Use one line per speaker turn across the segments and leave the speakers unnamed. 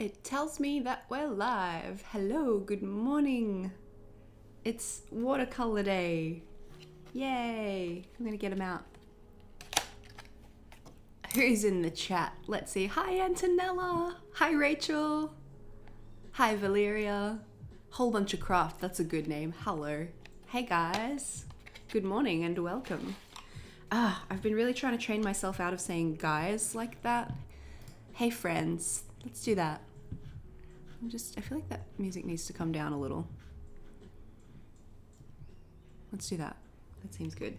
It tells me that we're live. Hello, good morning. It's watercolor day. Yay. I'm gonna get them out. Who's in the chat? Let's see. Hi, Antonella. Hi, Rachel. Hi, Valeria. Whole bunch of craft. That's a good name. Hello. Hey, guys. Good morning and welcome. I've been really trying to train myself out of saying guys like that. Hey, friends. Let's do that. I feel like that music needs to come down a little. Let's do that. That seems good.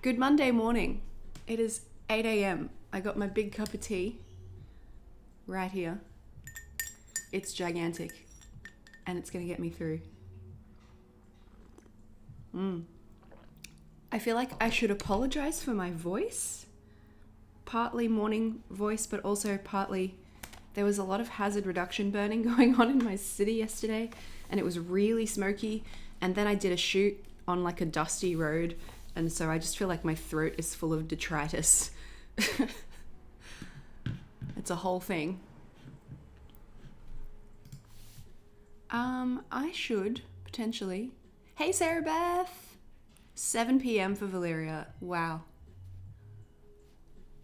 Good Monday morning. It is 8 a.m. I got my big cup of tea right here. It's gigantic and it's gonna get me through. I feel like I should apologize for my voice. Partly morning voice, but also partly there was a lot of hazard reduction burning going on in my city yesterday and it was really smoky. And then I did a shoot on like a dusty road. And so I just feel like my throat is full of detritus. It's a whole thing. I should potentially. Hey, Sarah Beth. 7 p.m. for Valeria. Wow.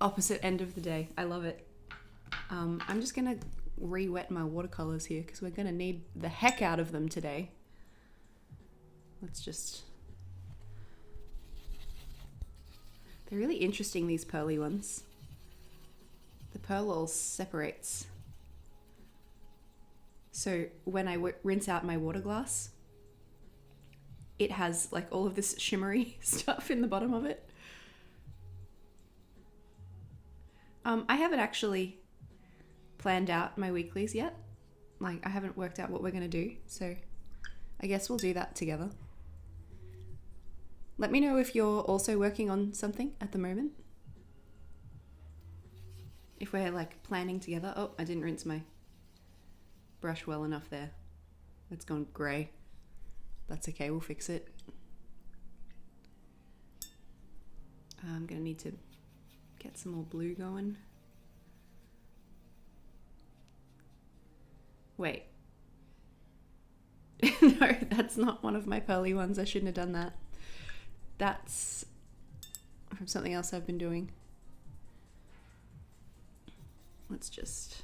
Opposite end of the day. I love it. I'm just gonna re-wet my watercolors here because we're gonna need the heck out of them today. Let's just... They're really interesting, these pearly ones. The pearl all separates. So when I rinse out my water glass, it has like all of this shimmery stuff in the bottom of it. I haven't actually planned out my weeklies yet. Like, I haven't worked out what we're gonna do, so I guess we'll do that together. Let me know if you're also working on something at the moment. If we're like planning together. Oh, I didn't rinse my brush well enough there. It's gone grey. That's okay, we'll fix it. I'm gonna need to get some more blue going. Wait. No, that's not one of my pearly ones. I shouldn't have done that. That's from something else I've been doing. Let's just...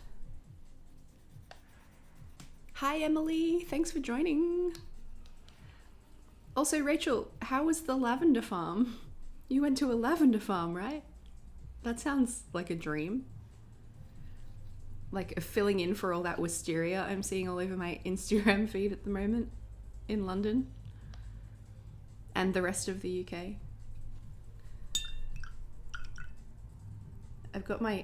Hi, Emily. Thanks for joining. Also, Rachel, how was the lavender farm? You went to a lavender farm, right? That sounds like a dream. Like filling in for all that wisteria I'm seeing all over my Instagram feed at the moment in London and the rest of the UK. I've got my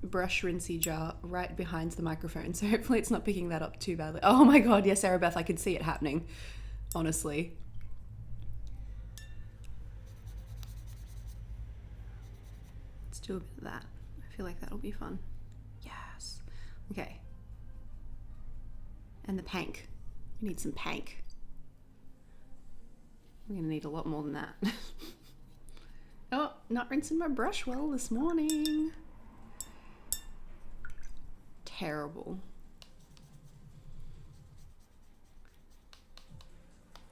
brush rinsey jar right behind the microphone, so hopefully it's not picking that up too badly. Oh my god, yes, Sarah Beth, I could see it happening, honestly. Let's do a bit of that. I feel like that'll be fun. Yes. Okay. And the pank. We need some pank. We're gonna need a lot more than that. Oh, not rinsing my brush well this morning. Terrible.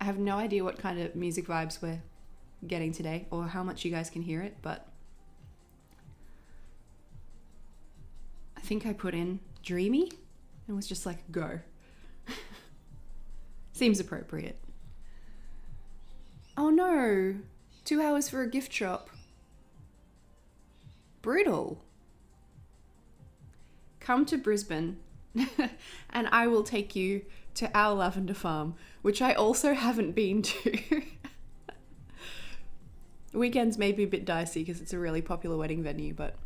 I have no idea what kind of music vibes we're getting today or how much you guys can hear it, but I think I put in dreamy and was just like, go. Seems appropriate. Oh no, 2 hours for a gift shop. Brutal. Come to Brisbane and I will take you to our lavender farm, which I also haven't been to. Weekends may be a bit dicey because it's a really popular wedding venue, but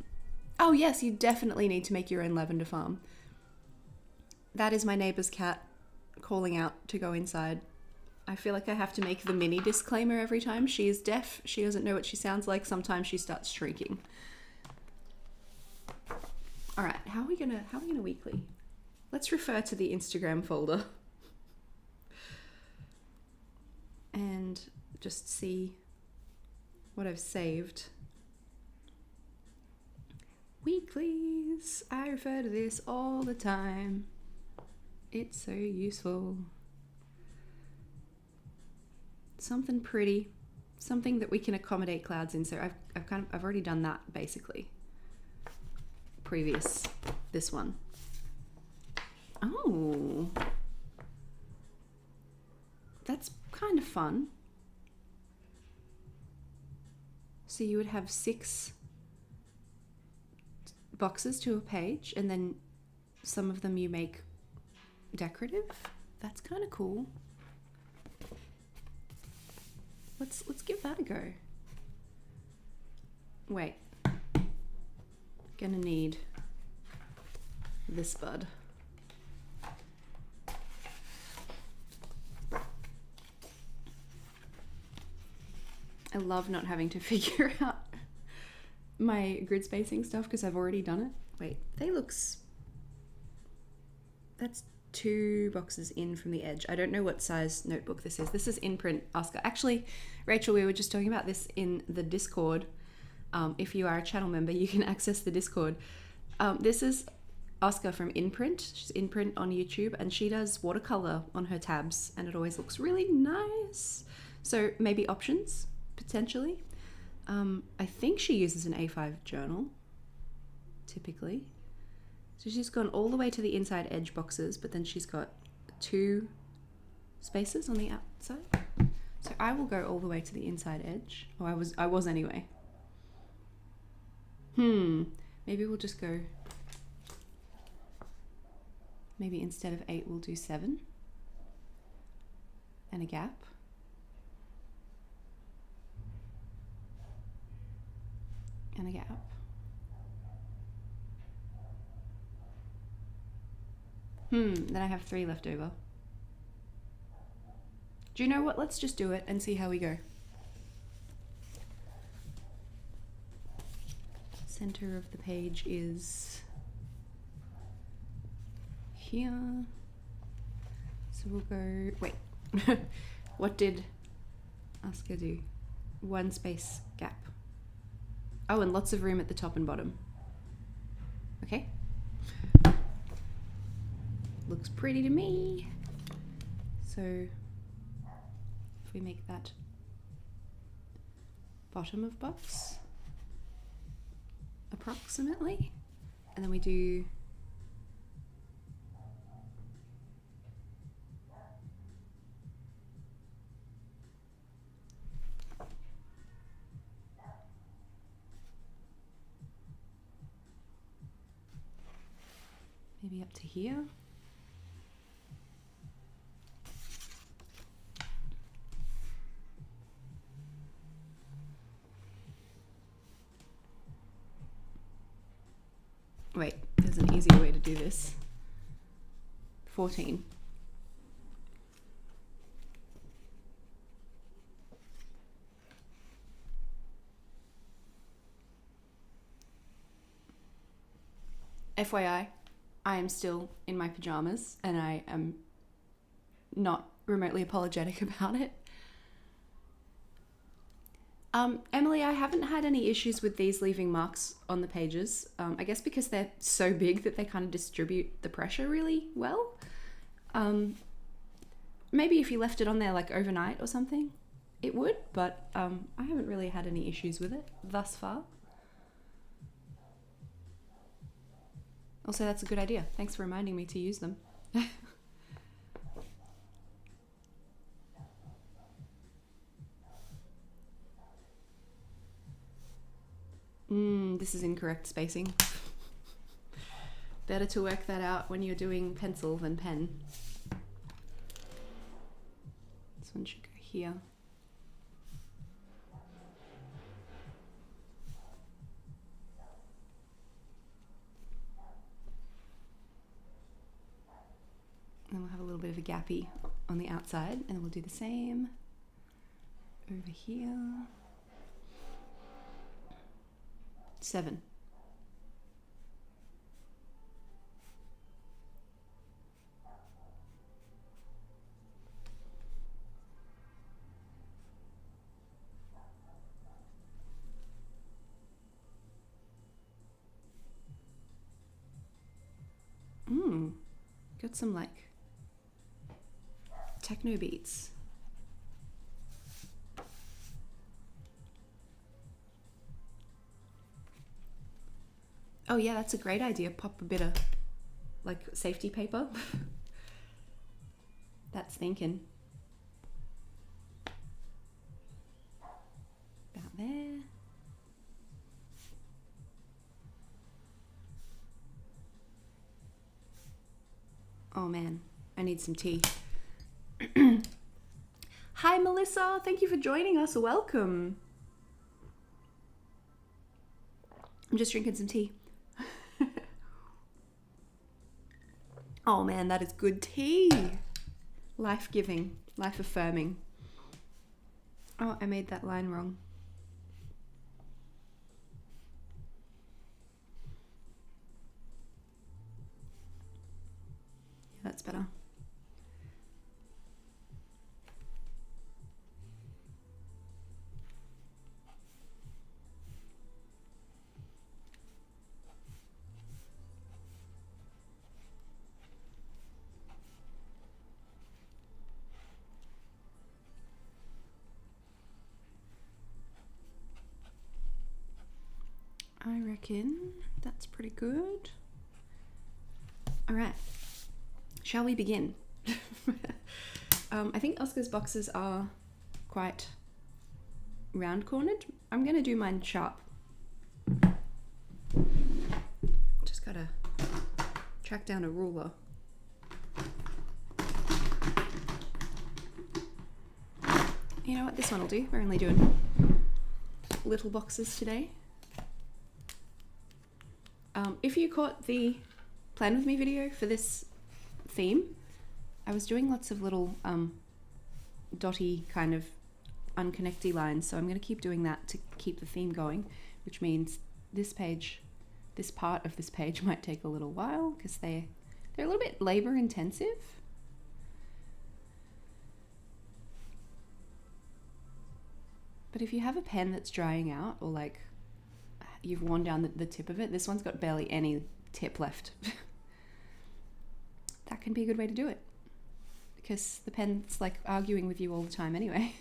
oh yes, you definitely need to make your own lavender farm. That is my neighbour's cat calling out to go inside. I feel like I have to make the mini disclaimer every time. She is deaf. She doesn't know what she sounds like. Sometimes she starts shrieking. All right, how are we gonna weekly? Let's refer to the Instagram folder and just see what I've saved. Weeklies. I refer to this all the time. It's so useful. Something pretty, something that we can accommodate clouds in. So I've already done that basically. Previous this one. Oh, that's kind of fun. So you would have 6 boxes to a page, and then some of them you make decorative. That's kind of cool. Let's give that a go. Wait, gonna need this bud. I love not having to figure out my grid spacing stuff because I've already done it. Wait, that's 2 boxes in from the edge. I don't know what size notebook this is. This is in print Oscar. Actually, Rachel, we were just talking about this in the Discord. If you are a channel member, you can access the Discord. This is Oscar from InPrint. She's InPrint on YouTube, and she does watercolor on her tabs, and it always looks really nice. So maybe options, potentially. I think she uses an A5 journal, typically. So she's gone all the way to the inside edge boxes, but then she's got 2 spaces on the outside. So I will go all the way to the inside edge. Oh, I was anyway. Maybe we'll just go, maybe instead of 8, we'll do 7. And a gap. And a gap. Then I have 3 left over. Do you know what? Let's just do it and see how we go. Center of the page is here. So we'll go, wait. What did Oscar do? 1 space gap. Oh, and lots of room at the top and bottom. Okay. Looks pretty to me. So if we make that bottom of box approximately, and then we do maybe up to here. Wait, there's an easier way to do this. 14. FYI, I am still in my pajamas and I am not remotely apologetic about it. Emily, I haven't had any issues with these leaving marks on the pages. I guess because they're so big that they kind of distribute the pressure really well. Maybe if you left it on there like overnight or something, it would, but I haven't really had any issues with it thus far. Also, that's a good idea. Thanks for reminding me to use them. This is incorrect spacing. Better to work that out when you're doing pencil than pen. This one should go here. And we'll have a little bit of a gappy on the outside, and we'll do the same over here. 7. Got some like techno beats. Oh yeah, that's a great idea. Pop a bit of like safety paper. That's thinking. About there. Oh man, I need some tea. Hi Melissa, thank you for joining us. Welcome. I'm just drinking some tea. Oh man, that is good tea. Life-giving, life-affirming. Oh, I made that line wrong. Yeah, that's better. I reckon that's pretty good. All right, shall we begin? I think Oscar's boxes are quite round cornered. I'm gonna do mine sharp. Just gotta track down a ruler. You know what, this one will do. We're only doing little boxes today. If you caught the Plan With Me video for this theme, I was doing lots of little dotty kind of unconnecty lines, so I'm going to keep doing that to keep the theme going, which means this page, this part of this page might take a little while because they're a little bit labor intensive. But if you have a pen that's drying out, or like you've worn down the tip of it, this one's got barely any tip left. That can be a good way to do it, because the pen's like arguing with you all the time anyway.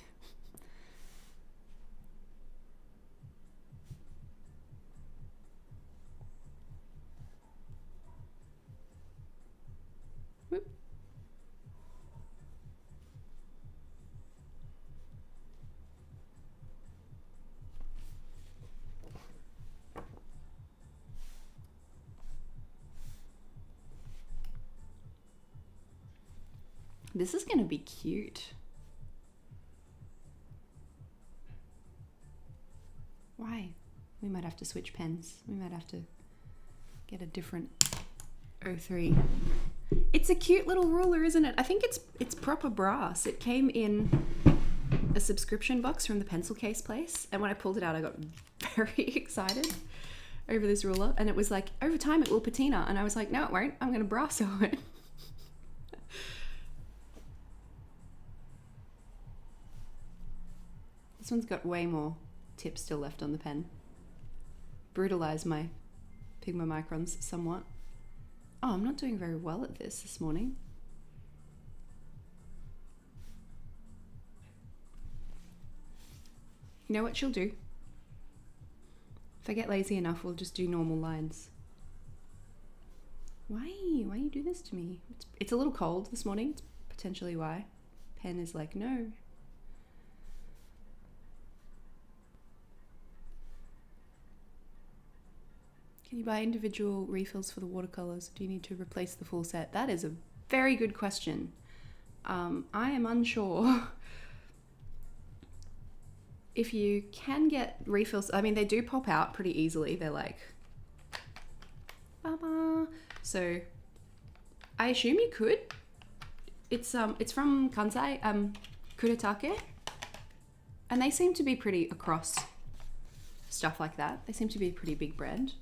Whoop. This is going to be cute. Why? We might have to switch pens. We might have to get a different 03. It's a cute little ruler, isn't it? I think it's proper brass. It came in a subscription box from the pencil case place, and when I pulled it out I got very excited over this ruler, and it was like, over time it will patina, and I was like, no it won't, I'm going to brasso it. This one's got way more tip still left on the pen. Brutalized my Pigma microns somewhat. Oh, I'm not doing very well at this morning. You know what she'll do? If I get lazy enough, we'll just do normal lines. Why you do this to me? It's a little cold this morning. It's potentially why. Pen is like, no. Can you buy individual refills for the watercolors? Do you need to replace the full set? That is a very good question. I am unsure. If you can get refills, I mean, they do pop out pretty easily. They're like, ba-ba. So I assume you could. It's from Kansai, Kuretake, and they seem to be pretty across stuff like that. They seem to be a pretty big brand.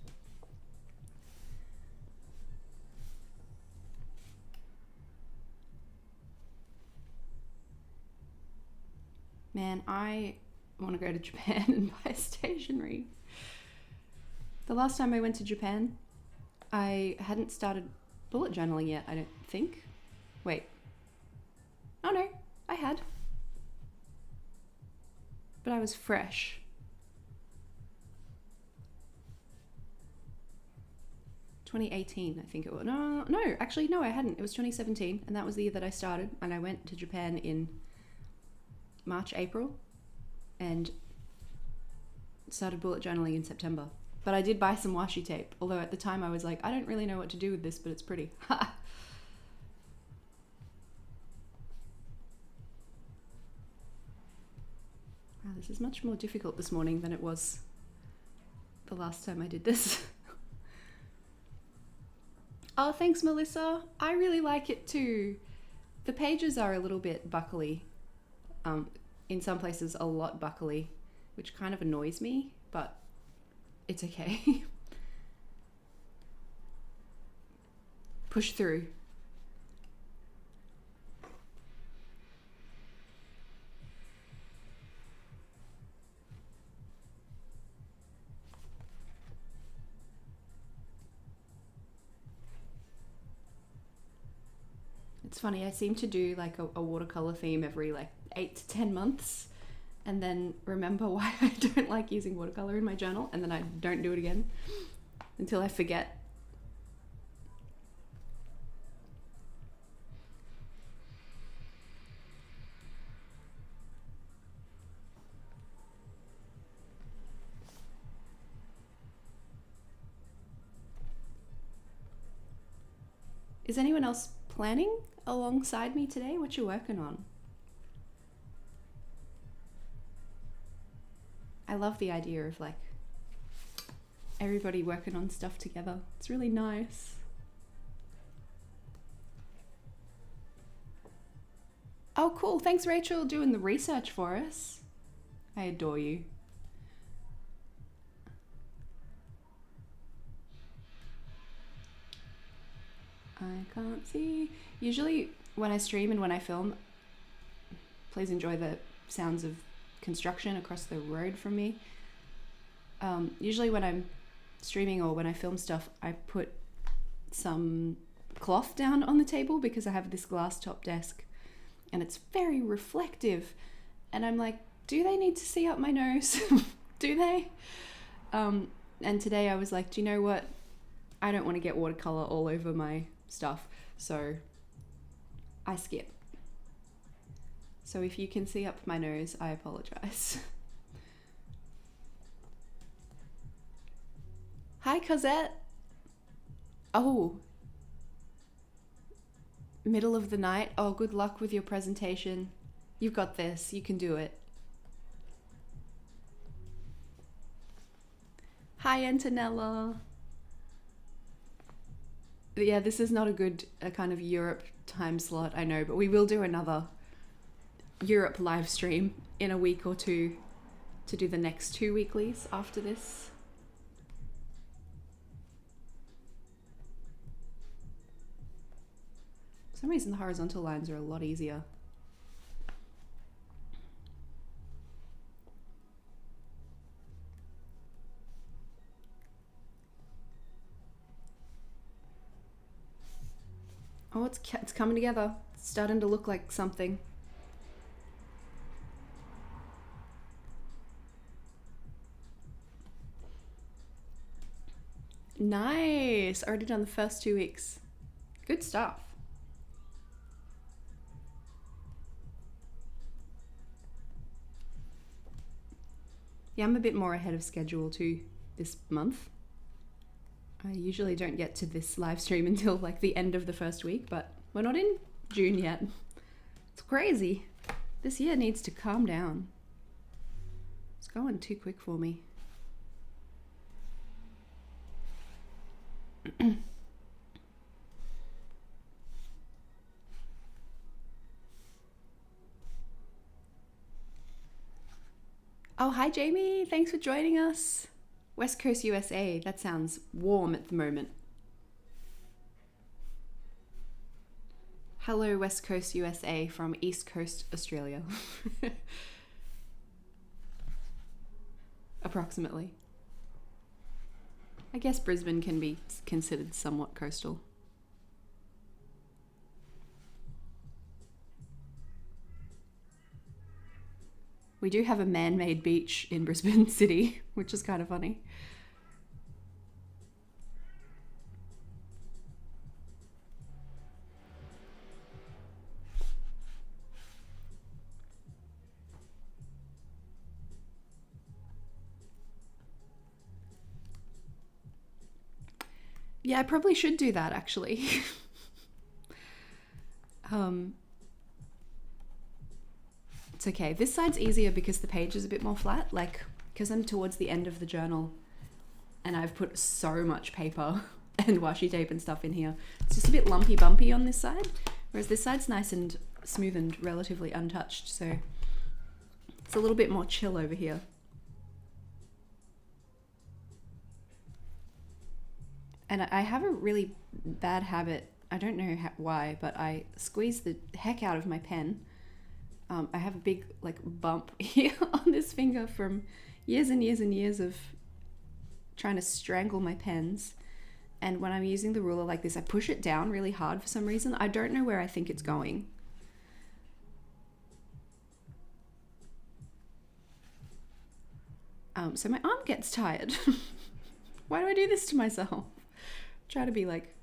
Man, I want to go to Japan and buy stationery. The last time I went to Japan, I hadn't started bullet journaling yet, I don't think. Wait. Oh no, I had. But I was fresh. $2018, I think it was. No, actually, no, I hadn't. It was 2017, and that was the year that I started, and I went to Japan in March, April, and started bullet journaling in September. But I did buy some washi tape, although at the time I was like, I don't really know what to do with this, but it's pretty. Wow, this is much more difficult this morning than it was the last time I did this. Oh, thanks, Melissa. I really like it too. The pages are a little bit buckly. In some places, a lot buckly, which kind of annoys me, but it's okay. Push through. It's funny, I seem to do like a watercolor theme every like 8 to 10 months and then remember why I don't like using watercolor in my journal, and then I don't do it again until I forget. Is anyone else planning alongside me today? What you working on? I love the idea of like everybody working on stuff together. It's really nice. Oh, cool. Thanks, Rachel, doing the research for us. I adore you. I can't see. Usually when I stream and when I film, please enjoy the sounds of construction across the road from me. Usually when I'm streaming or when I film stuff, I put some cloth down on the table because I have this glass top desk and it's very reflective. And I'm like, do they need to see up my nose? Do they? And today I was like, do you know what? I don't want to get watercolor all over my stuff, so I skip. So if you can see up my nose, I apologize. Hi, Cosette. Oh, middle of the night. Oh, good luck with your presentation. You've got this. You can do it. Hi, Antonella. Yeah, this is not a good kind of Europe time slot, I know, but we will do another Europe live stream in a week or two to do the next 2 weeklies after this. For some reason the horizontal lines are a lot easier. Oh, it's coming together. It's starting to look like something. Nice. Already done the first 2 weeks. Good stuff. Yeah, I'm a bit more ahead of schedule too this month. I usually don't get to this live stream until like the end of the first week, but we're not in June yet. It's crazy. This year needs to calm down. It's going too quick for me. Oh, hi Jamie, thanks for joining us. West Coast USA, that sounds warm at the moment. Hello West Coast USA from East Coast Australia. Approximately. I guess Brisbane can be considered somewhat coastal. We do have a man-made beach in Brisbane City, which is kind of funny. Yeah, I probably should do that actually. It's okay. This side's easier because the page is a bit more flat, like because I'm towards the end of the journal and I've put so much paper and washi tape and stuff in here. It's just a bit lumpy bumpy on this side, whereas this side's nice and smooth and relatively untouched, so it's a little bit more chill over here. And I have a really bad habit, I don't know why, but I squeeze the heck out of my pen. I have a big like bump here on this finger from years and years and years of trying to strangle my pens. And when I'm using the ruler like this, I push it down really hard for some reason. I don't know where I think it's going. So my arm gets tired. Why do I do this to myself? Try to be like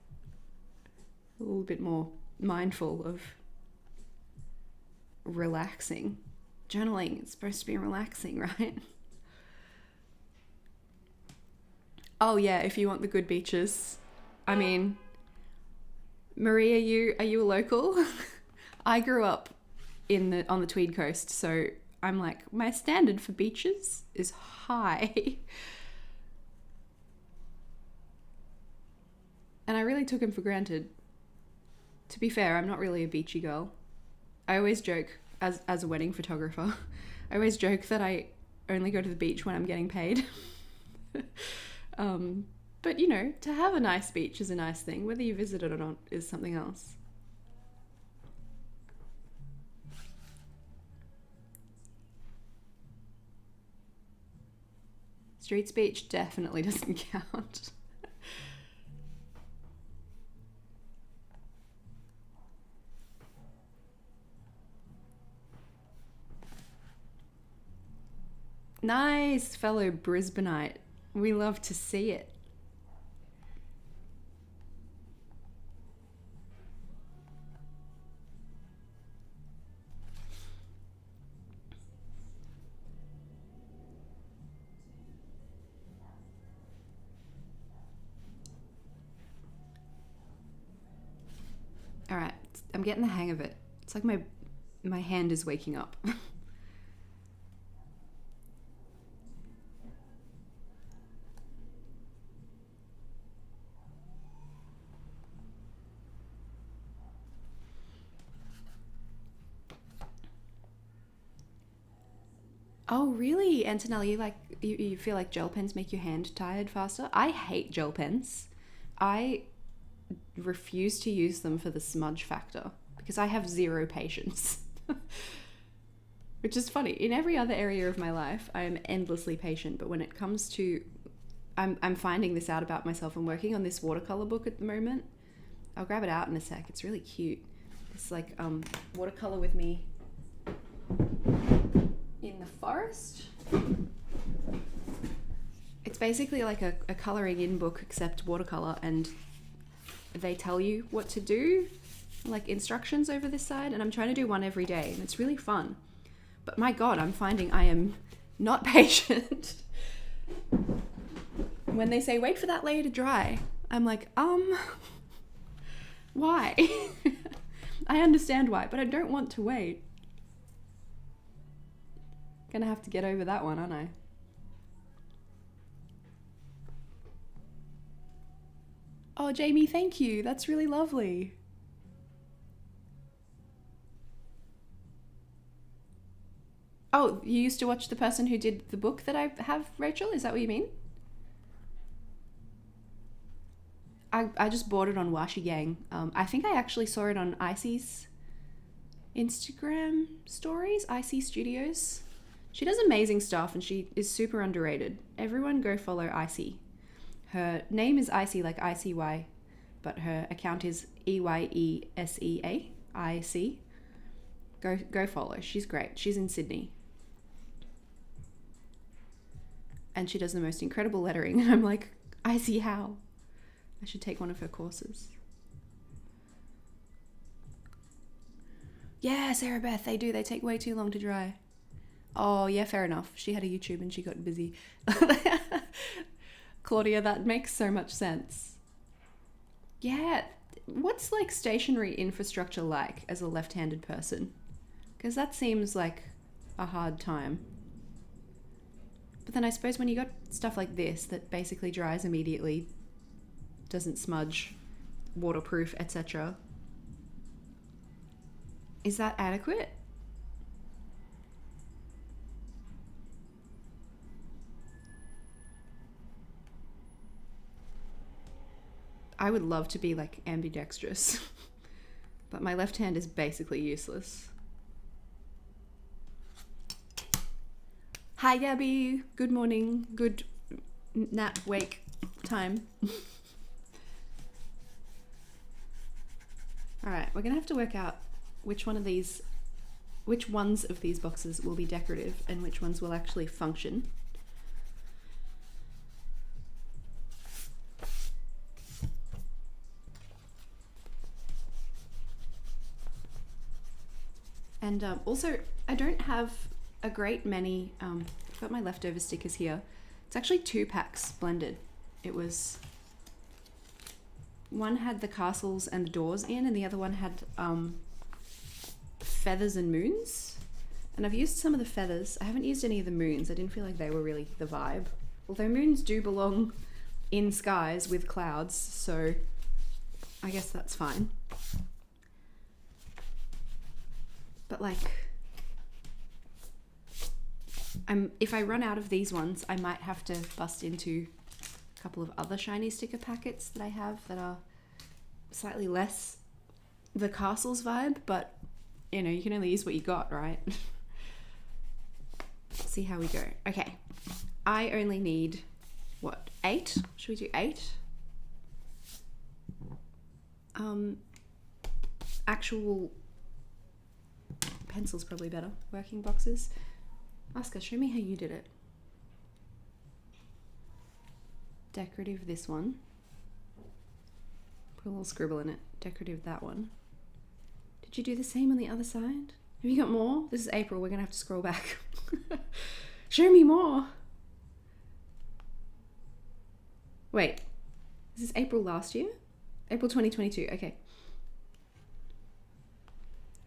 a little bit more mindful of relaxing. Journaling, it's supposed to be relaxing, right? Oh yeah, if you want the good beaches. I mean, Marie, are you a local? I grew up on the Tweed Coast, so I'm like, my standard for beaches is high. And I really took him for granted. To be fair, I'm not really a beachy girl. I always joke, as a wedding photographer, I always joke that I only go to the beach when I'm getting paid. But you know, to have a nice beach is a nice thing. Whether you visit it or not is something else. Streets beach definitely doesn't count. Nice, fellow Brisbaneite. We love to see it. All right, I'm getting the hang of it. It's like my hand is waking up. Oh really, Antonella, you feel like gel pens make your hand tired faster? I hate gel pens. I refuse to use them for the smudge factor because I have zero patience. Which is funny. In every other area of my life, I am endlessly patient, but when it comes to I'm finding this out about myself. I'm working on this watercolor book at the moment. I'll grab it out in a sec. It's really cute. It's like watercolor with me in the forest. It's basically like a colouring in book except watercolor, and they tell you what to do, like instructions over this side, and I'm trying to do one every day and it's really fun. But my god, I'm finding I am not patient. When they say wait for that layer to dry, I'm like, why? I understand why, but I don't want to wait. Gonna have to get over that one, aren't I? Oh, Jamie, thank you. That's really lovely. Oh, you used to watch the person who did the book that I have, Rachel? Is that what you mean? I just bought it on Washi Gang. I think I actually saw it on Icy's Instagram stories, Icy Studios. She does amazing stuff and she is super underrated. Everyone go follow Icy. Her name is Icy, like ICY, but her account is EYESEA, IC. Go follow. She's great. She's in Sydney. and she does the most incredible lettering. And I'm like, I see how. I should take one of her courses. Yeah, Sarah Beth, they do. They take way too long to dry. Oh, yeah, fair enough. She had a YouTube and she got busy. Claudia, that makes so much sense. Yeah, what's like stationery infrastructure like as a left-handed person? Because that seems like a hard time. But then I suppose when you got stuff like this that basically dries immediately, doesn't smudge, waterproof, etc. Is that adequate? I would love to be like ambidextrous, but my left hand is basically useless. Hi Gabby, good morning, good nap wake time. All right, we're gonna have to work out which ones of these boxes will be decorative and which ones will actually function. And also, I don't have a great many, I've got my leftover stickers here. It's actually 2 packs blended. It was, one had the castles and the doors in, and the other one had feathers and moons. And I've used some of the feathers. I haven't used any of the moons. I didn't feel like they were really the vibe. Although moons do belong in skies with clouds, so I guess that's fine. But like, if I run out of these ones, I might have to bust into a couple of other shiny sticker packets that I have that are slightly less the castles vibe, but you know, you can only use what you got, right? See how we go. Okay, I only need, what, 8? Should we do 8? Actual pencils probably better. Working boxes. Oscar, show me how you did it. Decorative this one. Put a little scribble in it. Decorative that one. Did you do the same on the other side? Have you got more? This is April. We're gonna have to scroll back. Show me more. Wait, is this April last year? April 2022. Okay.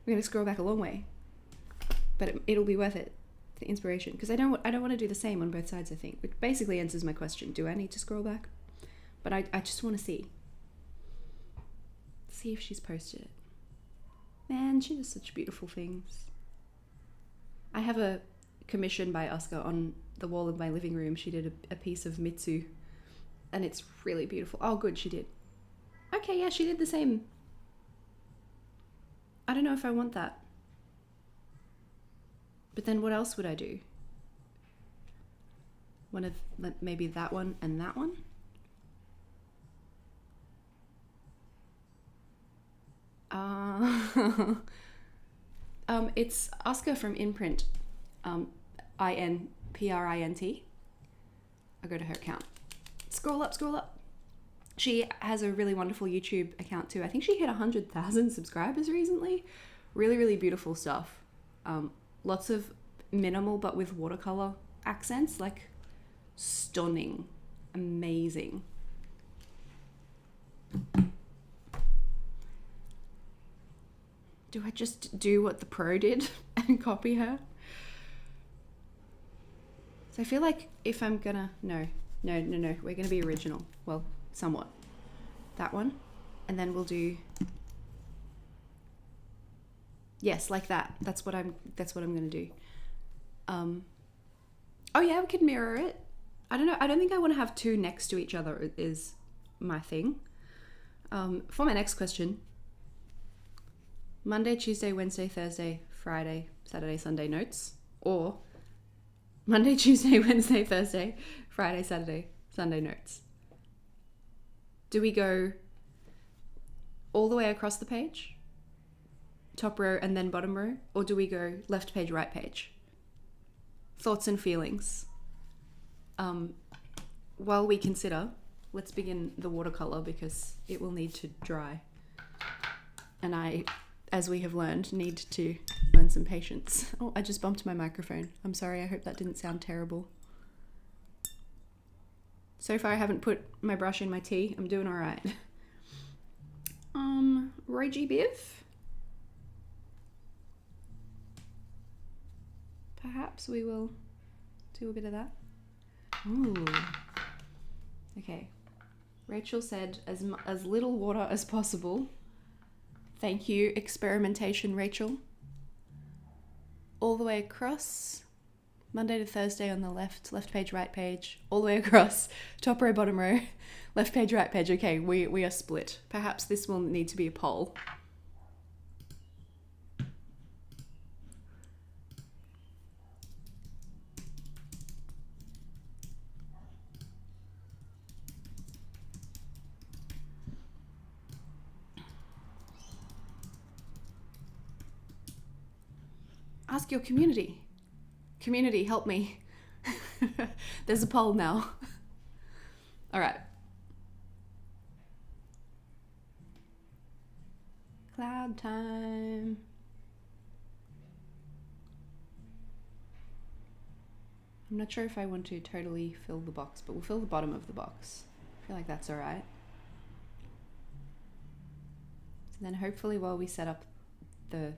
We're gonna scroll back a long way, but it'll be worth it. The inspiration, because I don't want to do the same on both sides. I think, which basically answers my question: do I need to scroll back? But I just want to see if she's posted it. Man, she does such beautiful things. I have a commission by Oscar on the wall of my living room. She did a piece of Mitsu, and it's really beautiful. Oh, good, she did. Okay, yeah, she did the same. I don't know if I want that. But then what else would I do? One of, maybe that one and that one? It's Oscar from Imprint, INPRINT. I'll go to her account. Scroll up, scroll up. She has a really wonderful YouTube account too. I think she hit 100,000 subscribers recently. Really, really beautiful stuff. Lots of minimal but with watercolor accents, like stunning, amazing. Do I just do what the pro did and copy her? So I feel like if I'm gonna, no, we're gonna be original. Well, somewhat. That one, and then we'll do, yes, like that. That's what I'm gonna do. Oh yeah, we could mirror it. I don't know. I don't think I want to have 2 next to each other is my thing. For my next question, Monday, Tuesday, Wednesday, Thursday, Friday, Saturday, Sunday notes, or Monday, Tuesday, Wednesday, Thursday, Friday, Saturday, Sunday notes. Do we go all the way across the page, top row and then bottom row, or do we go left page, right page? Thoughts and feelings. While we consider, let's begin the watercolor because it will need to dry. And I, as we have learned, need to learn some patience. Oh, I just bumped my microphone. I'm sorry, I hope that didn't sound terrible. So far I haven't put my brush in my tea. I'm doing all right. Roy G. Biv? Perhaps we will do a bit of that. Ooh. Okay. Rachel said as little water as possible. Thank you, experimentation, Rachel. All the way across, Monday to Thursday on the left page, right page, all the way across, top row, bottom row, left page, right page. Okay, we are split. Perhaps this will need to be a poll. Ask your community. Community, help me. There's a poll now. All right. Cloud time. I'm not sure if I want to totally fill the box, but we'll fill the bottom of the box. I feel like that's all right. So then hopefully while we set up the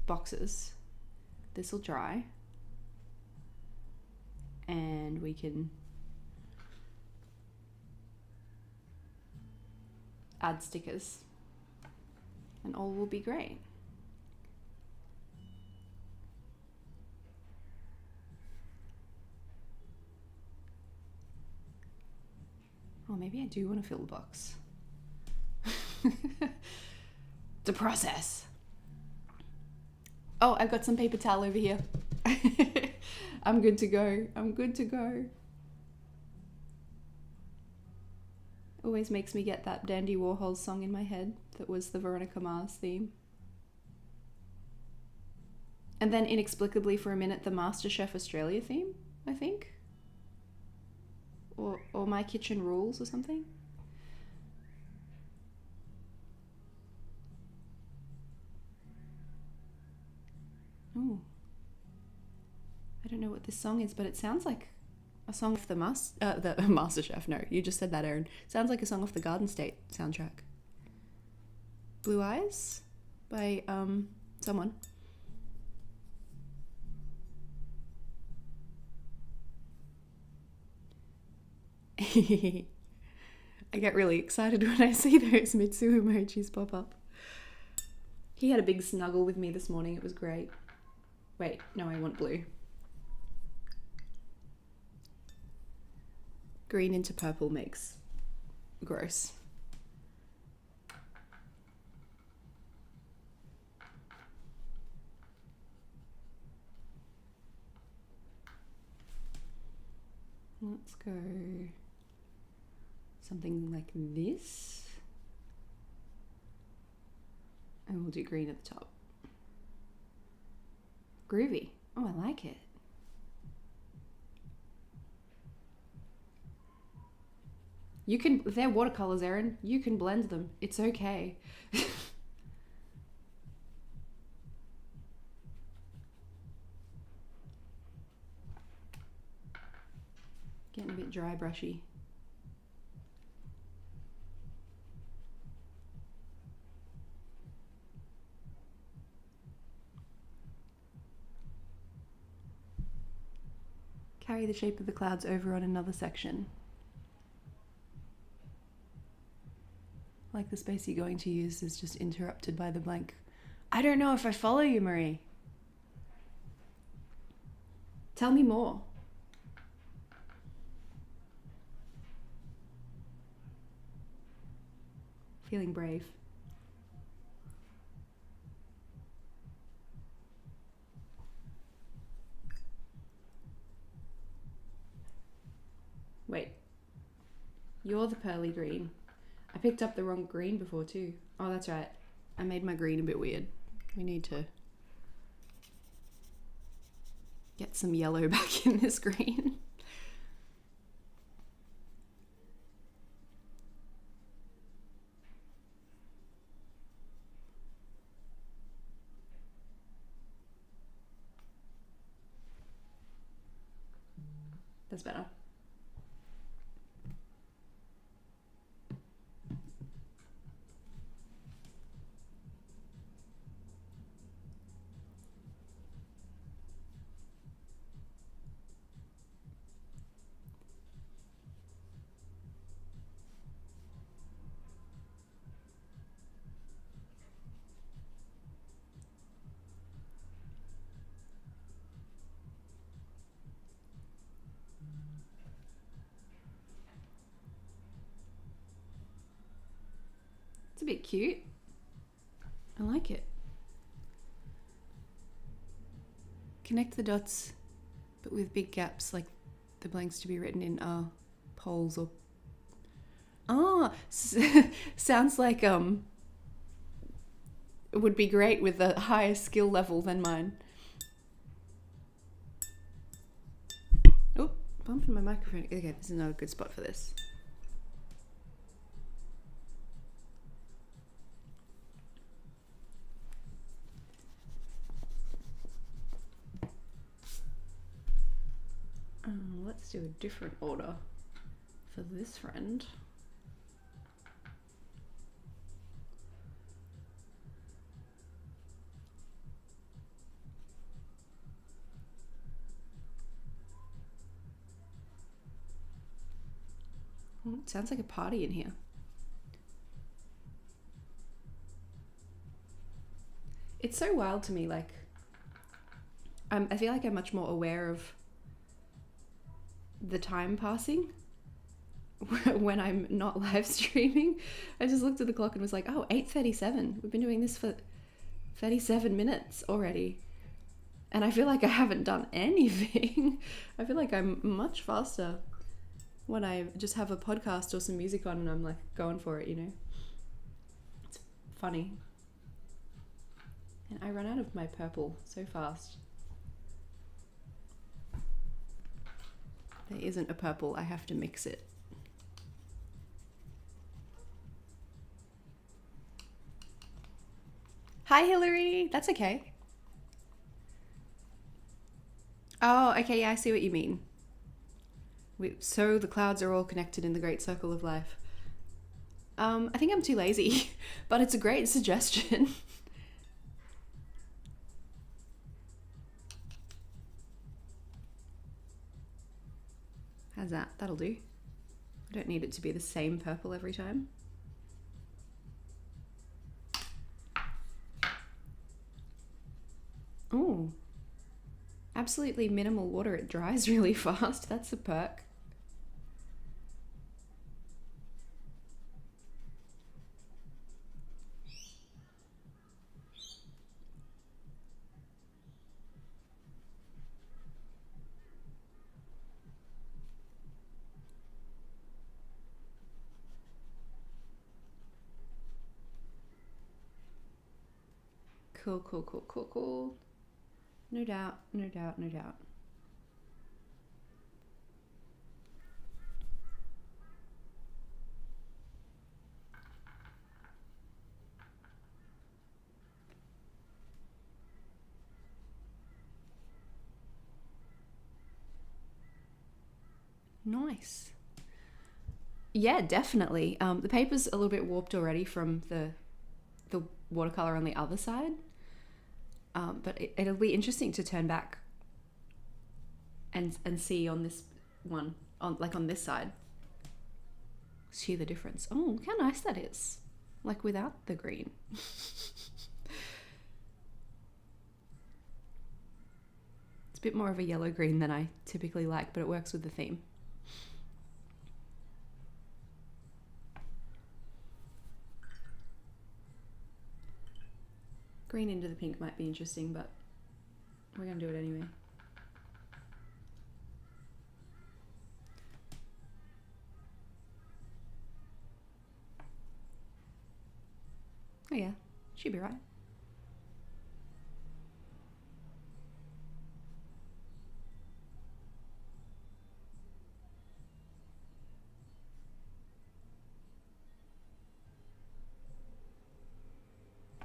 boxes, this will dry and we can add stickers and all will be great. Oh, maybe I do want to fill the box. It's a process. Oh, I've got some paper towel over here. I'm good to go. I'm good to go. Always makes me get that Dandy Warhol song in my head that was the Veronica Mars theme. And then inexplicably for a minute the MasterChef Australia theme, I think. Or My Kitchen Rules or something. Oh, I don't know what this song is, but it sounds like a song off the MasterChef. No, you just said that, Erin. Sounds like a song off the Garden State soundtrack. Blue Eyes by someone. I get really excited when I see those Mitsu emojis pop up. He had a big snuggle with me this morning. It was great. Wait, no, I want blue. Green into purple makes gross. Let's go something like this. And we'll do green at the top. Groovy. Oh, I like it. You can, they're watercolors, Erin. You can blend them. It's okay. Getting a bit dry brushy. Carry the shape of the clouds over on another section. Like the space you're going to use is just interrupted by the blank. I don't know if I follow you, Marie. Tell me more. Feeling brave. Wait, you're the pearly green. I picked up the wrong green before too. Oh, that's right. I made my green a bit weird. We need to get some yellow back in this green. That's better. It's a bit cute. I like it. Connect the dots, but with big gaps, like the blanks to be written in are poles or... Oh, sounds like it would be great with a higher skill level than mine. Oh, bumping my microphone. Okay, this is not a good spot for this. Let's do a different order for this friend. Oh, it sounds like a party in here. It's so wild to me, like, I feel like I'm much more aware of the time passing when I'm not live streaming. I just looked at the clock and was like, oh, 8:37. We've been doing this for 37 minutes already. And I feel like I haven't done anything. I feel like I'm much faster when I just have a podcast or some music on and I'm like going for it, you know? It's funny. And I run out of my purple so fast. There isn't a purple, I have to mix it. Hi Hillary, that's okay. Oh, okay, yeah, I see what you mean. So the clouds are all connected in the great circle of life. I think I'm too lazy, but it's a great suggestion. How's that? That'll do. I don't need it to be the same purple every time. Oh, absolutely minimal water. It dries really fast. That's a perk. Cool, cool, cool, cool, cool. No doubt, no doubt, no doubt. Nice. Yeah, definitely. The paper's a little bit warped already from the watercolor on the other side. But it'll be interesting to turn back and see on this one, on this side. See the difference. Oh, look how nice that is. Like without the green. It's a bit more of a yellow green than I typically like, but it works with the theme. Green into the pink might be interesting, but we're gonna do it anyway. Oh yeah, should be right.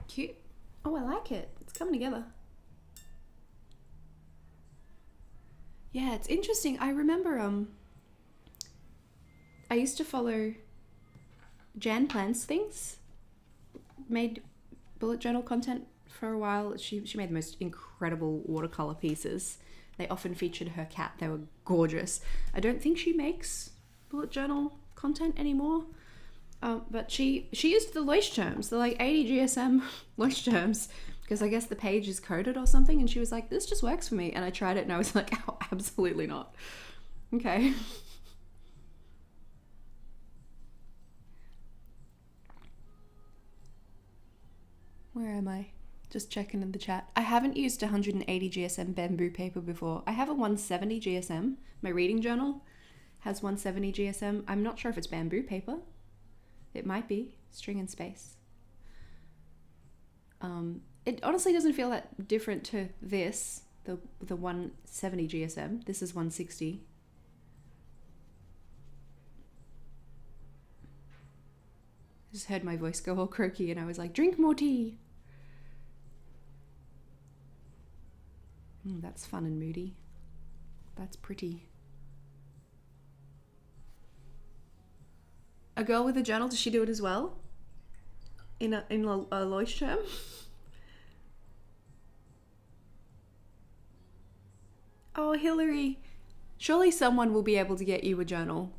Cute. Oh, I like it. It's coming together. Yeah, it's interesting. I remember I used to follow Jan Plants Things, made bullet journal content for a while. She made the most incredible watercolor pieces. They often featured her cat. They were gorgeous. I don't think she makes bullet journal content anymore. But she used the Leuchtturms, the like 80 GSM Leuchtturms, because I guess the page is coded or something, and she was like, this just works for me. And I tried it and I was like, oh, absolutely not. Okay. Where am I? Just checking in the chat. I haven't used 180 GSM bamboo paper before. I have a 170 GSM. My reading journal has 170 GSM. I'm not sure if it's bamboo paper. It might be. String and space. It honestly doesn't feel that different to this, the 170 GSM. This is 160. Just heard my voice go all croaky and I was like, drink more tea. That's fun and moody. That's pretty. A girl with a journal, does she do it as well? In a Leuchtturm? Oh, Hillary. Surely someone will be able to get you a journal.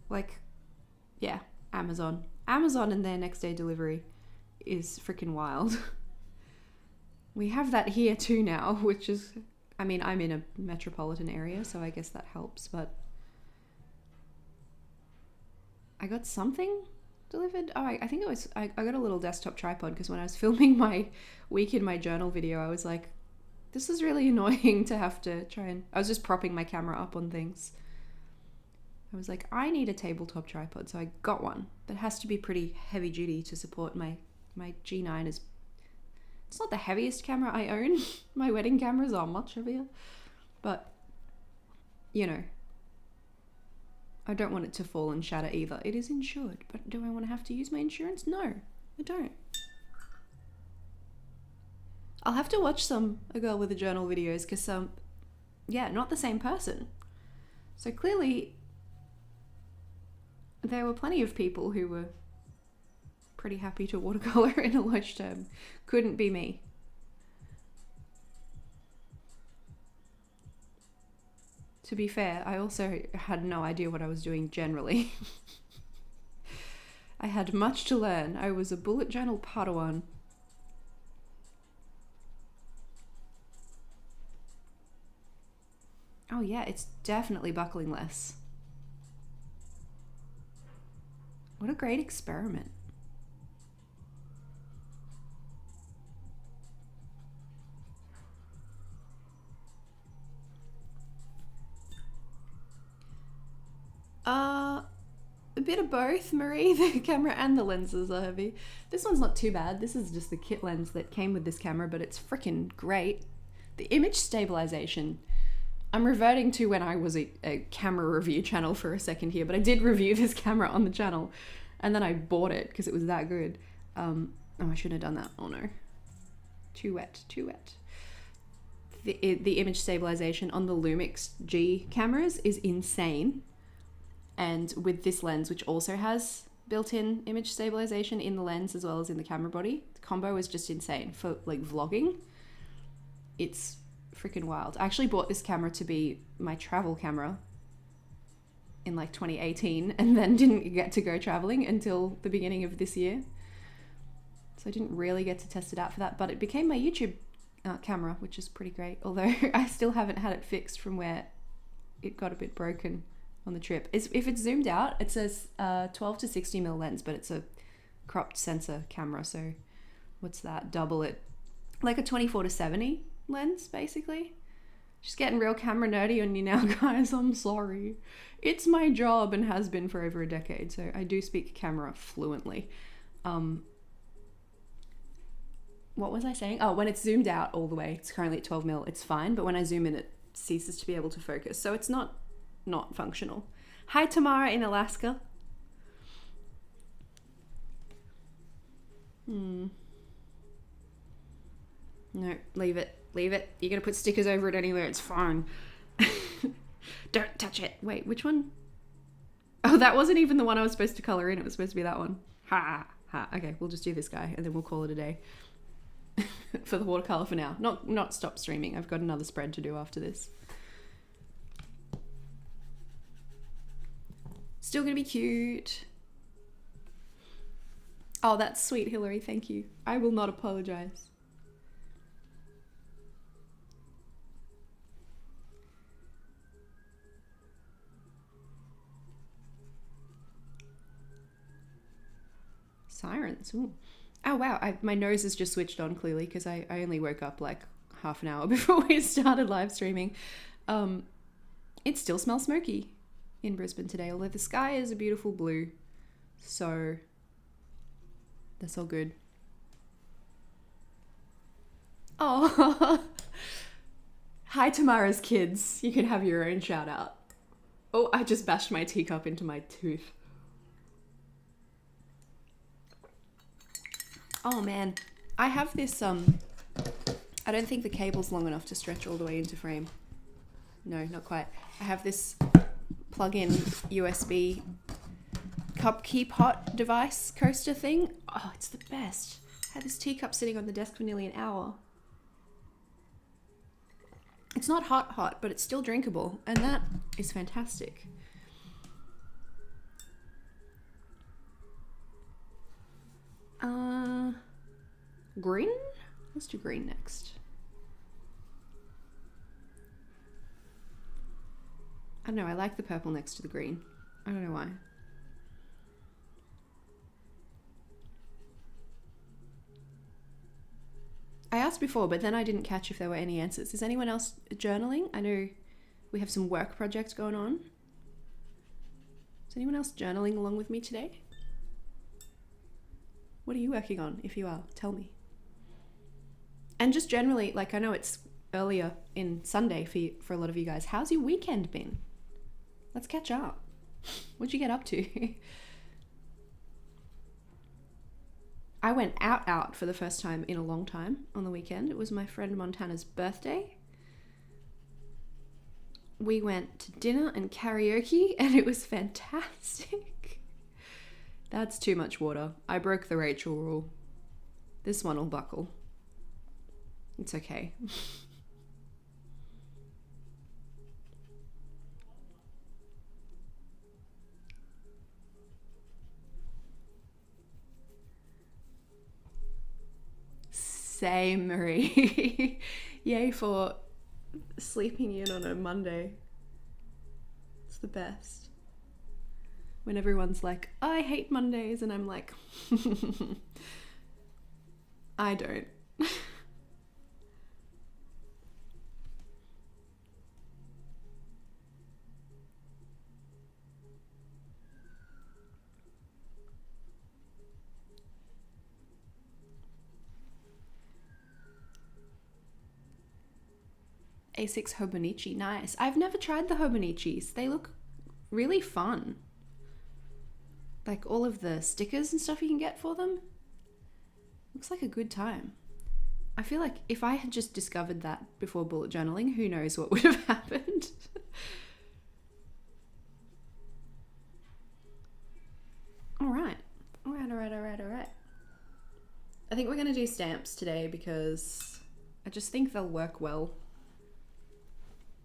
Like, yeah, Amazon. Amazon and their next day delivery is freaking wild. We have that here too now, which is, I mean, I'm in a metropolitan area, so I guess that helps, but I got something delivered. Oh, I think it was, I got a little desktop tripod because when I was filming my week in my journal video, I was like, this is really annoying to have to try and, I was just propping my camera up on things. I was like, I need a tabletop tripod, so I got one, but it has to be pretty heavy duty to support my G9 is, it's not the heaviest camera I own. My wedding cameras are much heavier, but you know, I don't want it to fall and shatter either. It is insured, but do I want to have to use my insurance? No, I don't. I'll have to watch some A Girl with a Journal videos because yeah, not the same person. So clearly there were plenty of people who were pretty happy to watercolor in a Leuchtturm. Couldn't be me. To be fair, I also had no idea what I was doing generally. I had much to learn. I was a bullet journal Padawan. Oh yeah, it's definitely buckling less. What a great experiment. A bit of both, Marie. The camera and the lenses are heavy. This one's not too bad. This is just the kit lens that came with this camera, but it's freaking great. The image stabilization. I'm reverting to when I was a camera review channel for a second here, but I did review this camera on the channel and then I bought it because it was that good. Oh, I shouldn't have done that. Oh no. Too wet, too wet. The image stabilization on the Lumix G cameras is insane. And with this lens, which also has built-in image stabilization in the lens as well as in the camera body, the combo is just insane for like vlogging. It's freaking wild. I actually bought this camera to be my travel camera in like 2018 and then didn't get to go traveling until the beginning of this year. So I didn't really get to test it out for that, but it became my YouTube camera, which is pretty great. Although I still haven't had it fixed from where it got a bit broken on the trip. If it's zoomed out, it says 12 to 60mm lens, but it's a cropped sensor camera. So what's that? Double it. Like a 24 to 70 lens, basically. Just getting real camera nerdy on you now, guys. I'm sorry. It's my job and has been for over a decade, so I do speak camera fluently. What was I saying? Oh, when it's zoomed out all the way, it's currently at 12mm, it's fine, but when I zoom in, it ceases to be able to focus. So it's not functional. Hi, Tamara in Alaska. No, leave it. Leave it. You're going to put stickers over it anywhere. It's fine. Don't touch it. Wait, which one? Oh, that wasn't even the one I was supposed to colour in. It was supposed to be that one. Ha, ha. Okay, we'll just do this guy and then we'll call it a day. For the watercolour for now. Not stop streaming. I've got another spread to do after this. Still going to be cute. Oh, that's sweet, Hillary. Thank you. I will not apologise. Sirens. Ooh. Oh wow, my nose has just switched on clearly because I only woke up like half an hour before we started live streaming. It still smells smoky in Brisbane today, although the sky is a beautiful blue, so that's all good. Oh, hi Tamara's kids. You can have your own shout out. Oh, I just bashed my teacup into my tooth. Oh man, I have this, I don't think the cable's long enough to stretch all the way into frame. No, not quite. I have this plug-in USB cup keep hot device coaster thing. Oh, it's the best. I had this teacup sitting on the desk for nearly an hour. It's not hot, but it's still drinkable, and that is fantastic. Green? Let's do green next. I don't know, I like the purple next to the green. I don't know why. I asked before, but then I didn't catch if there were any answers. Is anyone else journaling? I know we have some work projects going on. Is anyone else journaling along with me today? What are you working on? If you are, tell me. And just generally, like I know it's earlier in Sunday for a lot of you guys. How's your weekend been? Let's catch up. What'd you get up to? I went out for the first time in a long time on the weekend. It was my friend Montana's birthday. We went to dinner and karaoke and it was fantastic. That's too much water. I broke the Rachel rule. This one will buckle. It's okay. Same, Marie. Yay for sleeping in on a Monday. It's the best. When everyone's like, I hate Mondays, and I'm like, I don't. A6 Hobonichi, nice. I've never tried the Hobonichis. They look really fun. Like all of the stickers and stuff you can get for them. Looks like a good time. I feel like if I had just discovered that before bullet journaling, who knows what would have happened. All right. I think we're going to do stamps today because I just think they'll work well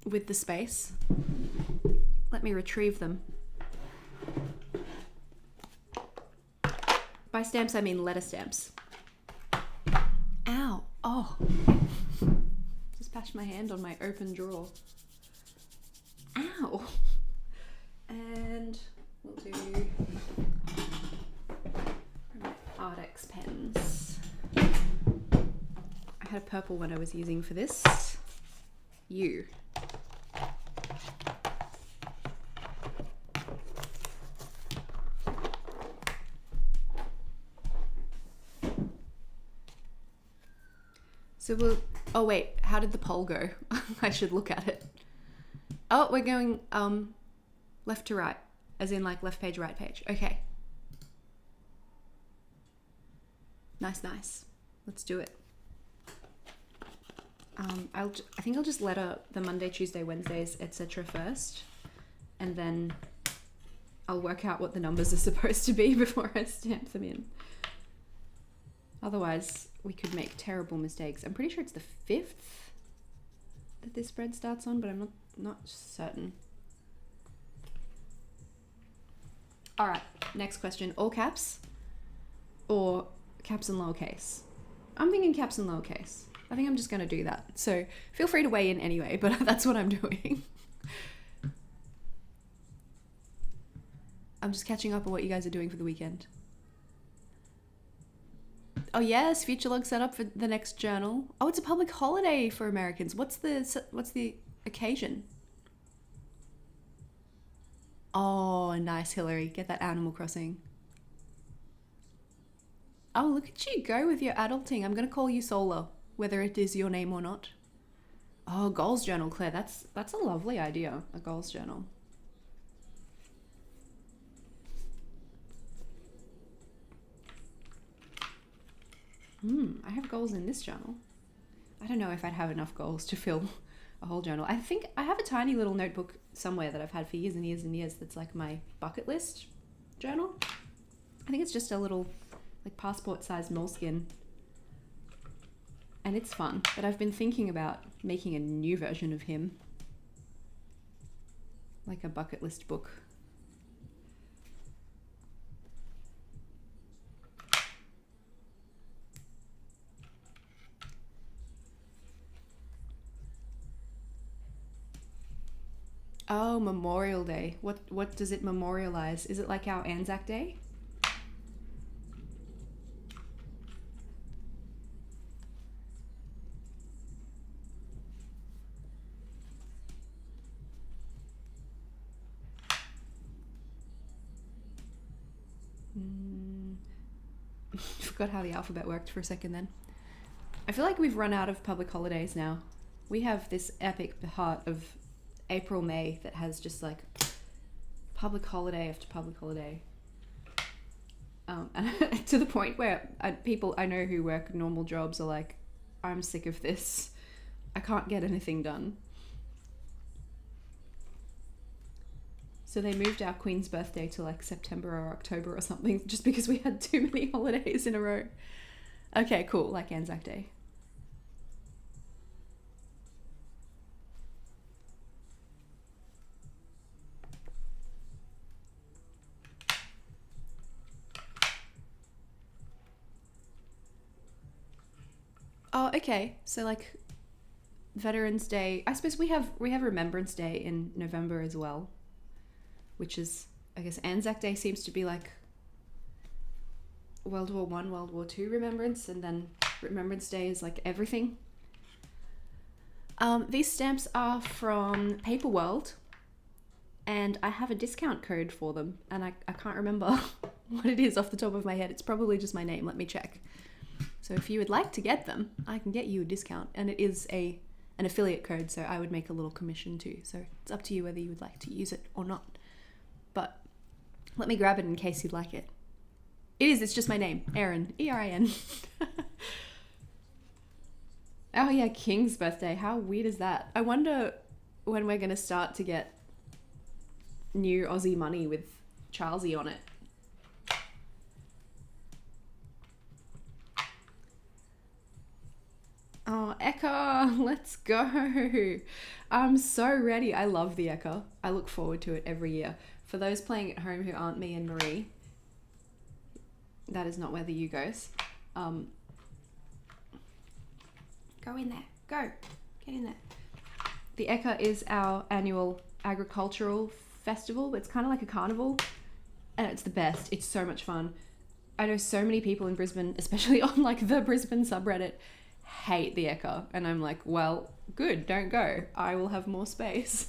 with the space. Let me retrieve them. By stamps, I mean letter stamps. Ow. Oh. Just bashed my hand on my open drawer. Ow. And we'll do my Artex pens. I had a purple one I was using for this. So we'll, oh wait, how did the poll go? I should look at it. Oh, we're going left to right, as in like left page, right page. Okay. Nice. Let's do it. I think I'll just letter the Monday, Tuesday, Wednesdays, etc. first, and then I'll work out what the numbers are supposed to be before I stamp them in. Otherwise, we could make terrible mistakes. I'm pretty sure it's the 5th that this spread starts on, but I'm not certain. All right, next question. All caps or caps and lowercase? I'm thinking caps and lowercase. I think I'm just going to do that. So feel free to weigh in anyway, but that's what I'm doing. I'm just catching up on what you guys are doing for the weekend. Oh yes, future log set up for the next journal. Oh, it's a public holiday for Americans. What's the occasion? Oh, nice, Hillary. Get that Animal Crossing. Oh, look at you go with your adulting. I'm going to call you Solar, whether it is your name or not. Oh, goals journal, Claire. That's a lovely idea, a goals journal. I have goals in this journal. I don't know if I'd have enough goals to fill a whole journal. I think I have a tiny little notebook somewhere that I've had for years and years and years that's like my bucket list journal. I think it's just a little like passport-sized moleskin. And it's fun, but I've been thinking about making a new version of him. Like a bucket list book. Oh, Memorial Day. What does it memorialize? Is it like our Anzac Day? Forgot how the alphabet worked for a second then. I feel like we've run out of public holidays now. We have this epic part of April, May that has just like public holiday after public holiday. And to the point where people I know who work normal jobs are like, I'm sick of this. I can't get anything done. So they moved our Queen's birthday to like September or October or something just because we had too many holidays in a row. Okay, cool, like Anzac Day. Oh, okay. So like Veterans Day. I suppose we have Remembrance Day in November as well, which is, I guess Anzac Day seems to be like World War I, World War II remembrance, and then Remembrance Day is like everything. These stamps are from Paper World, and I have a discount code for them, and I can't remember what it is off the top of my head. It's probably just my name. Let me check. So if you would like to get them, I can get you a discount, and it is an affiliate code, so I would make a little commission too. So it's up to you whether you would like to use it or not. But let me grab it in case you'd like it. It's just my name, Erin, E-R-I-N. Oh yeah, King's birthday. How weird is that? I wonder when we're going to start to get new Aussie money with Charlesy on it. Oh, Eka, let's go. I'm so ready. I love the Eka. I look forward to it every year. For those playing at home who aren't me and Marie, that is not where the U goes. Go in there. Go. Get in there. The Eka is our annual agricultural festival. It's kind of like a carnival, and it's the best. It's so much fun. I know so many people in Brisbane, especially on like the Brisbane subreddit, hate the Eka, and I'm like, well, good, don't go. I will have more space.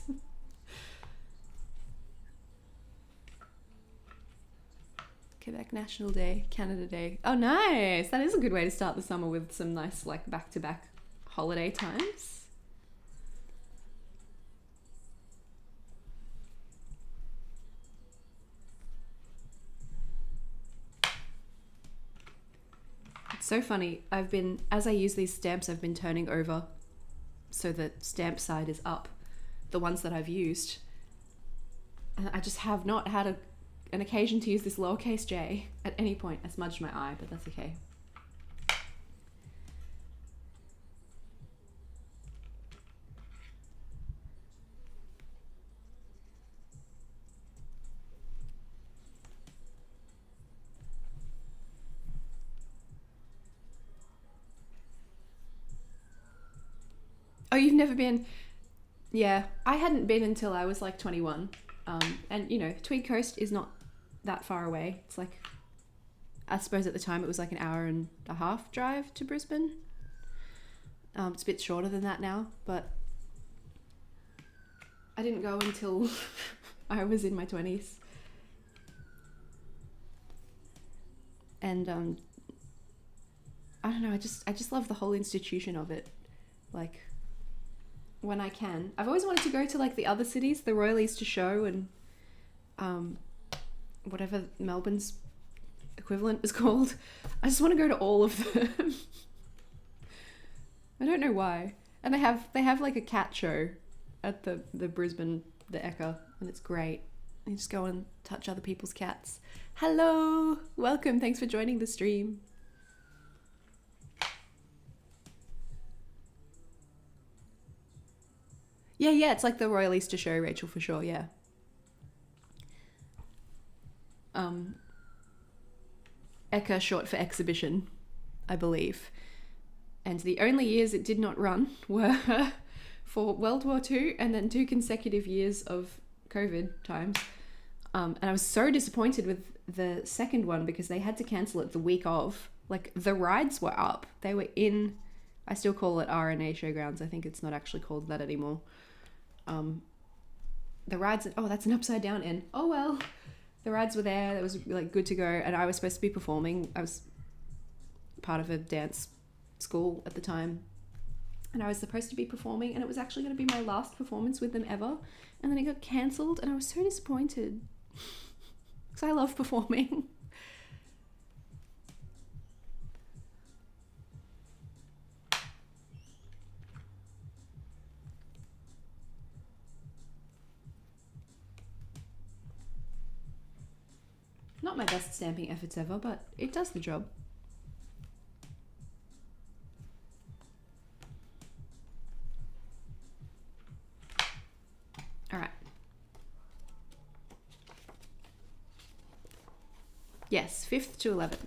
Quebec National Day, Canada Day. Oh, nice. That is a good way to start the summer with some nice like back-to-back holiday times. It's so funny. As I use these stamps, I've been turning over so the stamp side is up, the ones that I've used. And I just have not had an occasion to use this lowercase j at any point. I smudged my eye, but that's okay. Oh, you've never been? Yeah, I hadn't been until I was like 21. And you know, Tweed Coast is not that far away. It's like, I suppose at the time it was like an hour and a half drive to Brisbane. It's a bit shorter than that now, but I didn't go until I was in my 20s. And I don't know, I just love the whole institution of it. Like, when I can. I've always wanted to go to like the other cities, the Royal Easter Show and whatever Melbourne's equivalent is called. I just want to go to all of them. I don't know why. And they have like a cat show at the Brisbane, the Ekka, and it's great. You just go and touch other people's cats. Hello! Welcome, thanks for joining the stream. Yeah, it's like the Royal Easter Show, Rachel, for sure, yeah. Ekka, short for exhibition, I believe. And the only years it did not run were for World War II and then 2 consecutive years of COVID times. And I was so disappointed with the second one because they had to cancel it the week of. Like, the rides were up. They were in, I still call it RNA Showgrounds. I think it's not actually called that anymore. The rides, oh, that's an upside down N. Oh well, the rides were there. It was like good to go, and I was supposed to be performing. I was part of a dance school at the time, and I was supposed to be performing, and it was actually going to be my last performance with them ever, and then it got cancelled, and I was so disappointed because I love performing. Not my best stamping efforts ever, but it does the job. All right. Yes, 5th to 11th.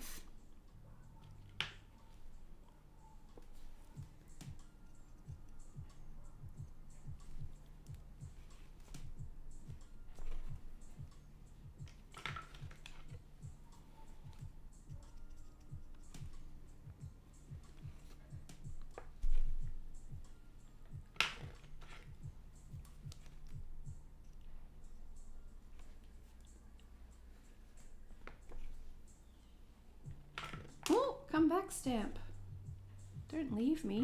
Oh, come back, stamp. Don't leave me.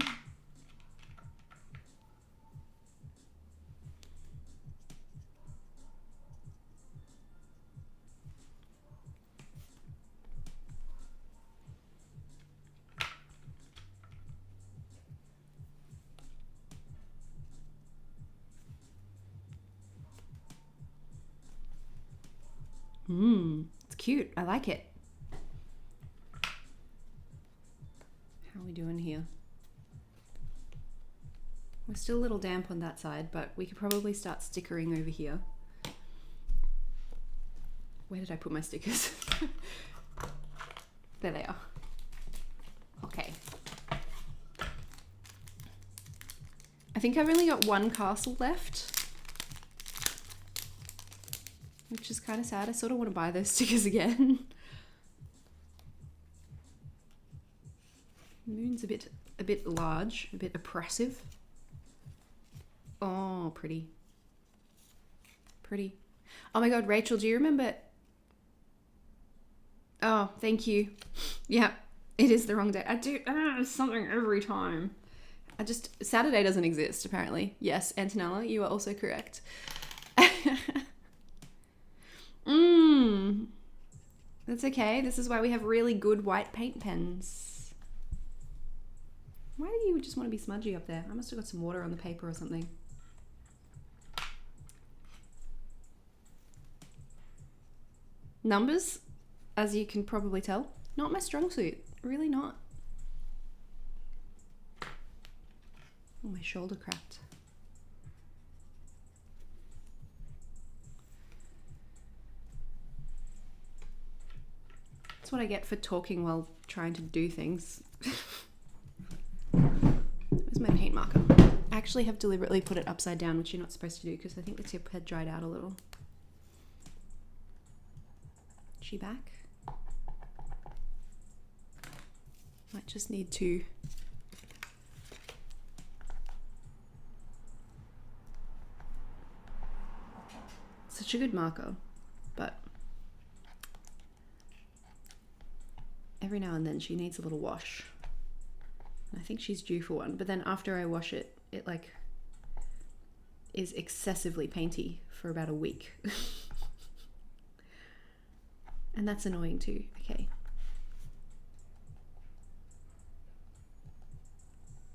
It's cute. I like it. How are we doing here? We're still a little damp on that side, but we could probably start stickering over here. Where did I put my stickers? There they are. Okay. I think I've only got one castle left, which is kind of sad. I sort of want to buy those stickers again. Moon's a bit large, a bit oppressive. Oh, pretty. Pretty. Oh my god, Rachel, do you remember? Oh, thank you. Yeah, it is the wrong day. I do something every time. Saturday doesn't exist, apparently. Yes, Antonella, you are also correct. That's okay. This is why we have really good white paint pens. Why do you just want to be smudgy up there? I must have got some water on the paper or something. Numbers, as you can probably tell, not my strong suit. Really not. Oh, my shoulder cracked. That's what I get for talking while trying to do things. Where's my paint marker? I actually have deliberately put it upside down, which you're not supposed to do because I think the tip had dried out a little. Is she back? Might just need to such a good marker, but every now and then she needs a little wash. I think she's due for one, but then after I wash it, it like is excessively painty for about a week. And that's annoying too. Okay.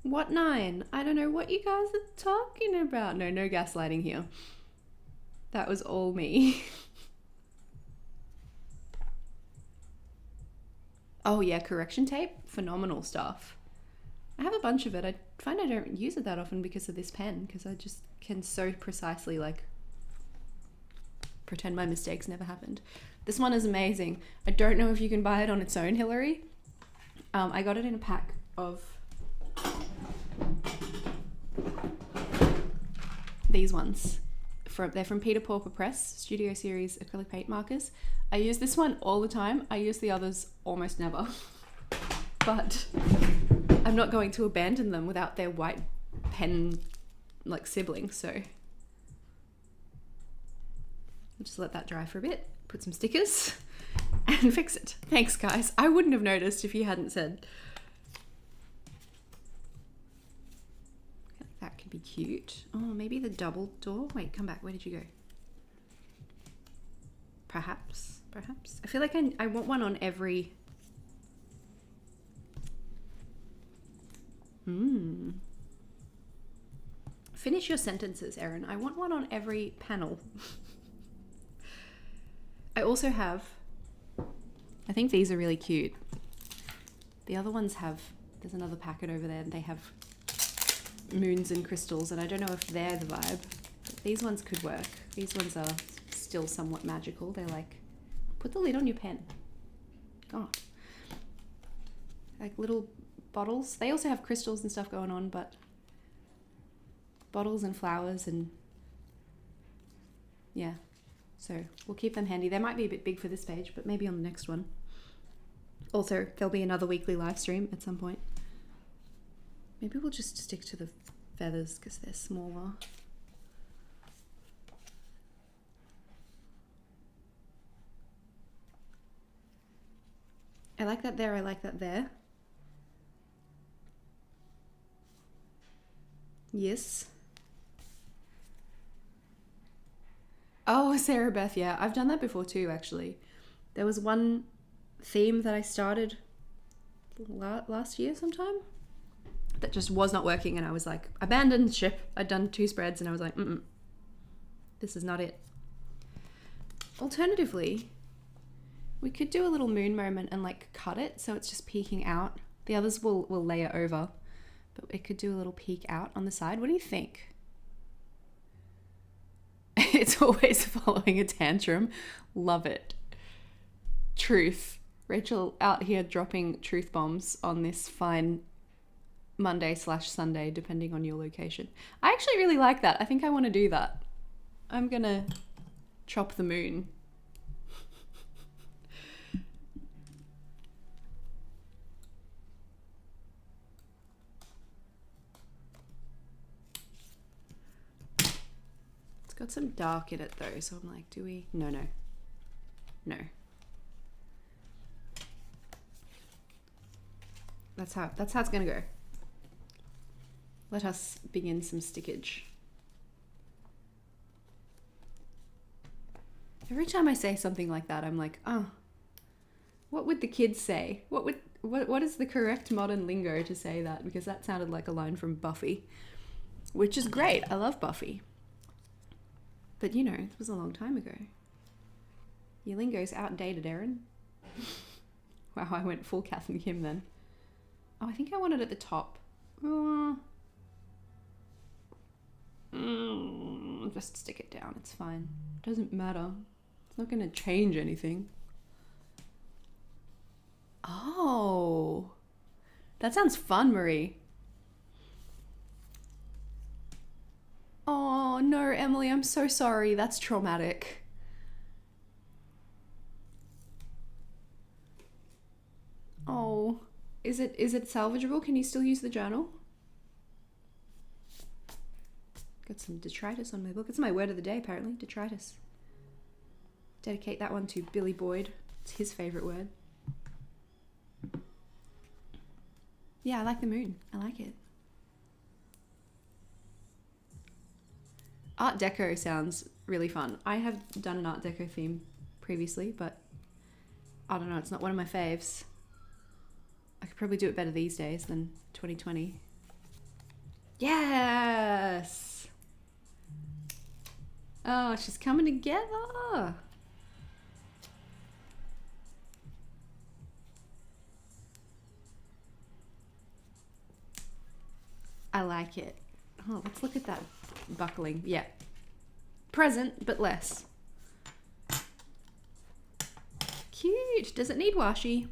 What 9? I don't know what you guys are talking about. No gaslighting here. That was all me. Oh yeah, correction tape, phenomenal stuff. I have a bunch of it. I find I don't use it that often because of this pen, because I just can so precisely like pretend my mistakes never happened. This one is amazing. I don't know if you can buy it on its own, Hillary. I got it in a pack of these ones. They're from Peter Pauper Press, Studio Series acrylic paint markers. I use this one all the time. I use the others almost never. But I'm not going to abandon them without their white pen like siblings, so I'll just let that dry for a bit, put some stickers and fix it. Thanks guys. I wouldn't have noticed if you hadn't said. That could be cute. Oh, maybe the double door. Wait, come back. Where did you go? Perhaps. I feel like I want one on every... Finish your sentences, Erin. I want one on every panel. I also have... I think these are really cute. The other ones have... There's another packet over there and they have moons and crystals, and I don't know if they're the vibe, but these ones could work. These ones are still somewhat magical. They're like, put the lid on your pen. God. Like little bottles. They also have crystals and stuff going on, but bottles and flowers and yeah. So we'll keep them handy. They might be a bit big for this page, but maybe on the next one. Also, there'll be another weekly live stream at some point. Maybe we'll just stick to the feathers because they're smaller. I like that there, I like that there. Yes. Oh, Sarah Beth, yeah. I've done that before too, actually. There was one theme that I started last year sometime that just was not working, and I was like, abandoned ship. I'd done 2 spreads and I was like, this is not it. Alternatively, we could do a little moon moment and like cut it so it's just peeking out. The others will layer over, but it could do a little peek out on the side. What do you think? It's always following a tantrum. Love it. Truth. Rachel out here dropping truth bombs on this fine Monday/Sunday, depending on your location. I actually really like that. I think I want to do that. I'm gonna chop the moon. It's got some dark in it though, so I'm like, do we? No. That's how it's gonna go. Let us begin some stickage. Every time I say something like that, I'm like, oh, what would the kids say? What what is the correct modern lingo to say that? Because that sounded like a line from Buffy, which is great. I love Buffy. But you know, it was a long time ago. Your lingo's outdated, Erin. Wow, I went full Kath and Kim then. Oh, I think I want it at the top. Just stick it down, it's fine. Doesn't matter. It's not gonna change anything. Oh, that sounds fun, Marie. Oh no, Emily, I'm so sorry. That's traumatic. Oh, is it salvageable? Can you still use the journal? Got some detritus on my book. It's my word of the day, apparently, detritus. Dedicate that one to Billy Boyd. It's his favorite word. Yeah, I like the moon. I like it. Art Deco sounds really fun. I have done an Art Deco theme previously, but I don't know, it's not one of my faves. I could probably do it better these days than 2020. Yes! Oh, she's coming together! I like it. Oh, let's look at that buckling. Yeah. Present, but less. Cute. Does it need washi?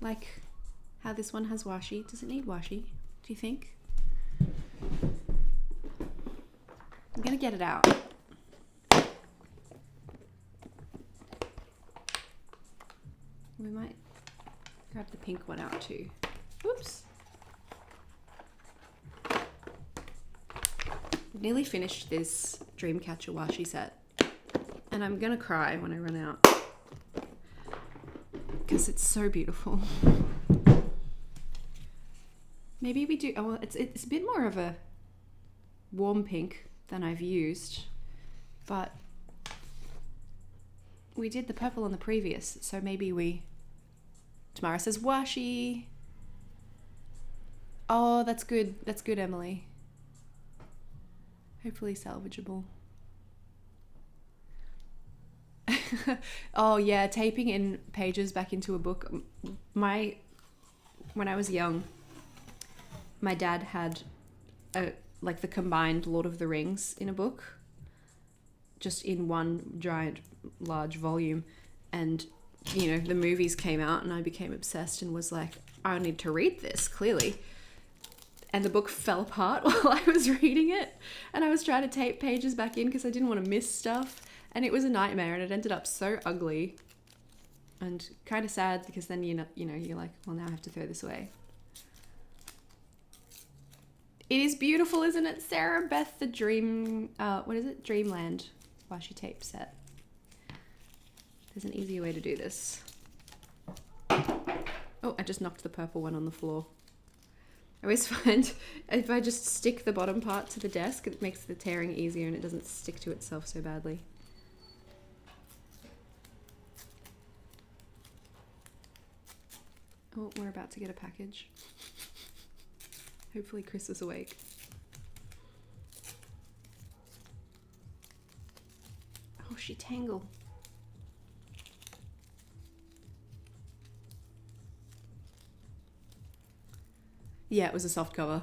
Like how this one has washi. Does it need washi? Do you think? I'm gonna get it out. We might grab the pink one out too. Whoops. Nearly finished this Dreamcatcher washi set, and I'm gonna cry when I run out because it's so beautiful. Maybe we do. Oh, it's a bit more of a warm pink than I've used, but we did the purple on the previous, so maybe we. Tamara says washi. Oh, that's good. That's good, Emily. Hopefully salvageable. Oh yeah, taping in pages back into a book. When I was young, my dad had like the combined Lord of the Rings in a book, just in one giant large volume, and you know, the movies came out and I became obsessed and was like, I need to read this, clearly. And the book fell apart while I was reading it, and I was trying to tape pages back in because I didn't want to miss stuff, and it was a nightmare, and it ended up so ugly and kind of sad because then you're like, well, now I have to throw this away. It is beautiful, isn't it, Sarah Beth? The what is it? Dreamland washi tape set. There's an easier way to do this. Oh, I just knocked the purple one on the floor. I always find if I just stick the bottom part to the desk, it makes the tearing easier and it doesn't stick to itself so badly. Oh, we're about to get a package. Hopefully Chris is awake. Oh, she tangled. Yeah, it was a soft cover.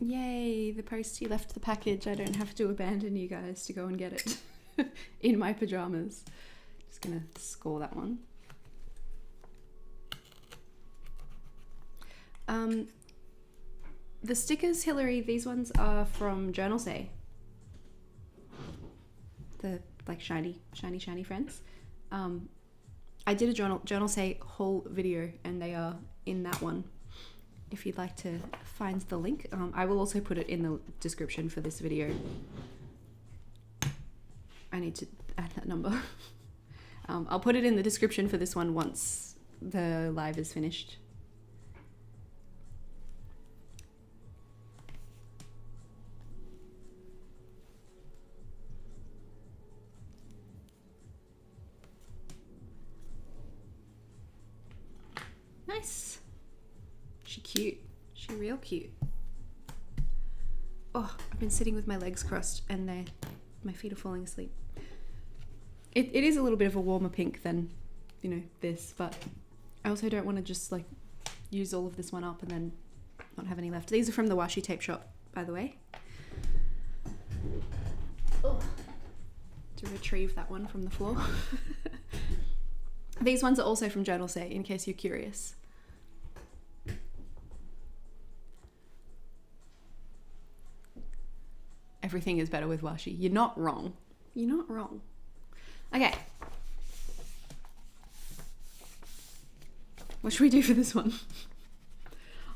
Yay, the postie left the package. I don't have to abandon you guys to go and get it in my pajamas. Just gonna score that one. The stickers, Hillary, these ones are from Journal Say. The like shiny friends. I did a Journal Say haul video and they are in that one. If you'd like to find the link, I will also put it in the description for this video. I need to add that number. I'll put it in the description for this one once the live is finished. Nice. She cute. She real cute. Oh, I've been sitting with my legs crossed and my feet are falling asleep. It is a little bit of a warmer pink than, you know, this, but I also don't want to just like use all of this one up and then not have any left. These are from the Washi tape shop, by the way. Oh, to retrieve that one from the floor. These ones are also from Journal Say, in case you're curious. Everything is better with washi. You're not wrong. You're not wrong. Okay. What should we do for this one?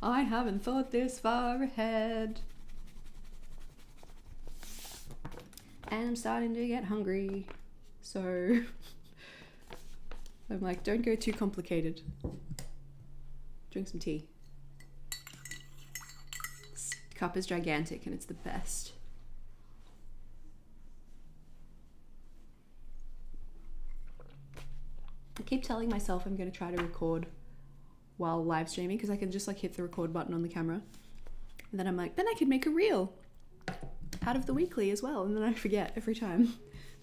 I haven't thought this far ahead. And I'm starting to get hungry. So I'm like, don't go too complicated. Drink some tea. This cup is gigantic and it's the best. I keep telling myself I'm going to try to record while live streaming because I can just like hit the record button on the camera. And then I'm like, then I could make a reel out of the weekly as well. And then I forget every time.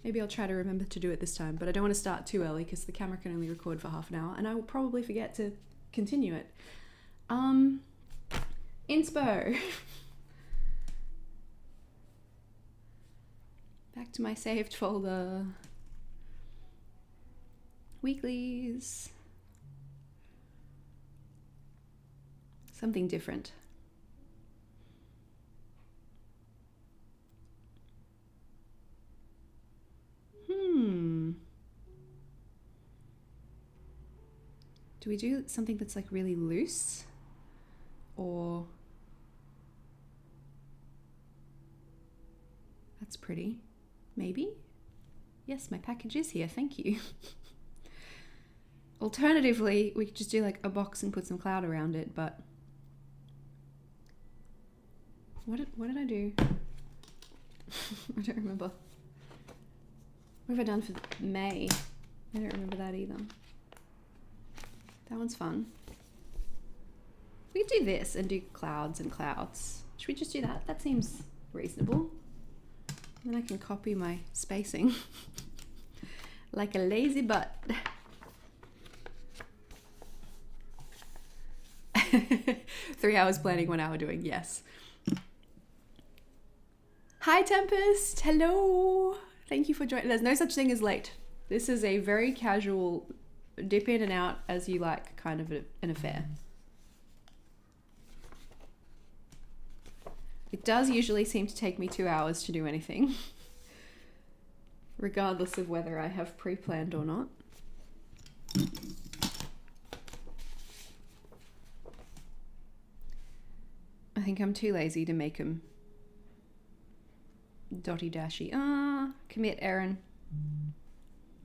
Maybe I'll try to remember to do it this time, but I don't want to start too early because the camera can only record for half an hour and I will probably forget to continue it. Inspo. Back to my saved folder. Weeklies. Something different. Do we do something that's like really loose? Or that's pretty. Maybe? Yes, my package is here, thank you. Alternatively, we could just do like a box and put some cloud around it, but what did I do? I don't remember. What have I done for May? I don't remember that either. That one's fun. We could do this and do clouds and clouds. Should we just do that? That seems reasonable. And then I can copy my spacing like a lazy butt. 3 hours planning, 1 hour doing, yes. Hi Tempest, hello. Thank you for joining. There's no such thing as late. This is a very casual dip in and out as you like kind of an affair. It does usually seem to take me 2 hours to do anything, regardless of whether I have pre-planned or not. I think I'm too lazy to make them dotty dashy. Commit, Erin.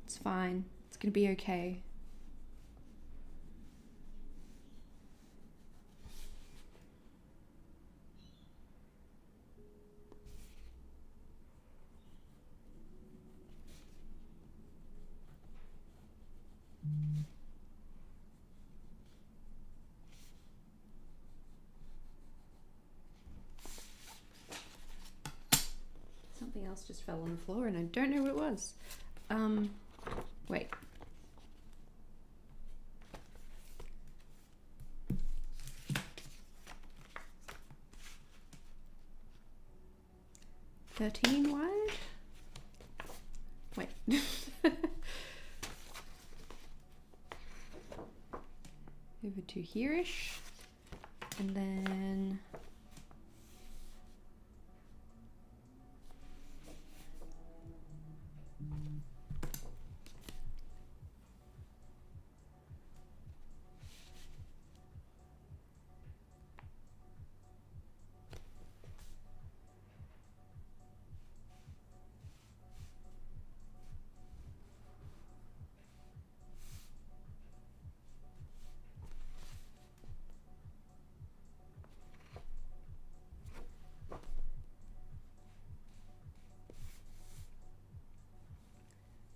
It's fine. It's gonna be okay. Something else just fell on the floor and I don't know what it was. Wait. 13 wide. Wait. Over to here-ish. And then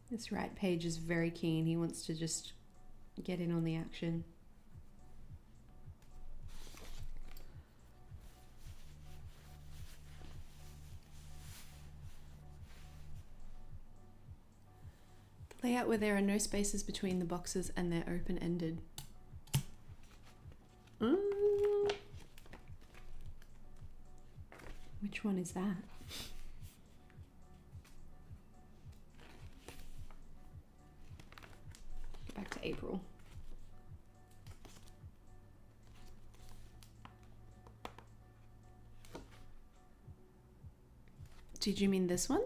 this right page is very keen. He wants to just get in on the action. The layout where there are no spaces between the boxes and they're open-ended. Which one is that? Back to April. Did you mean this one?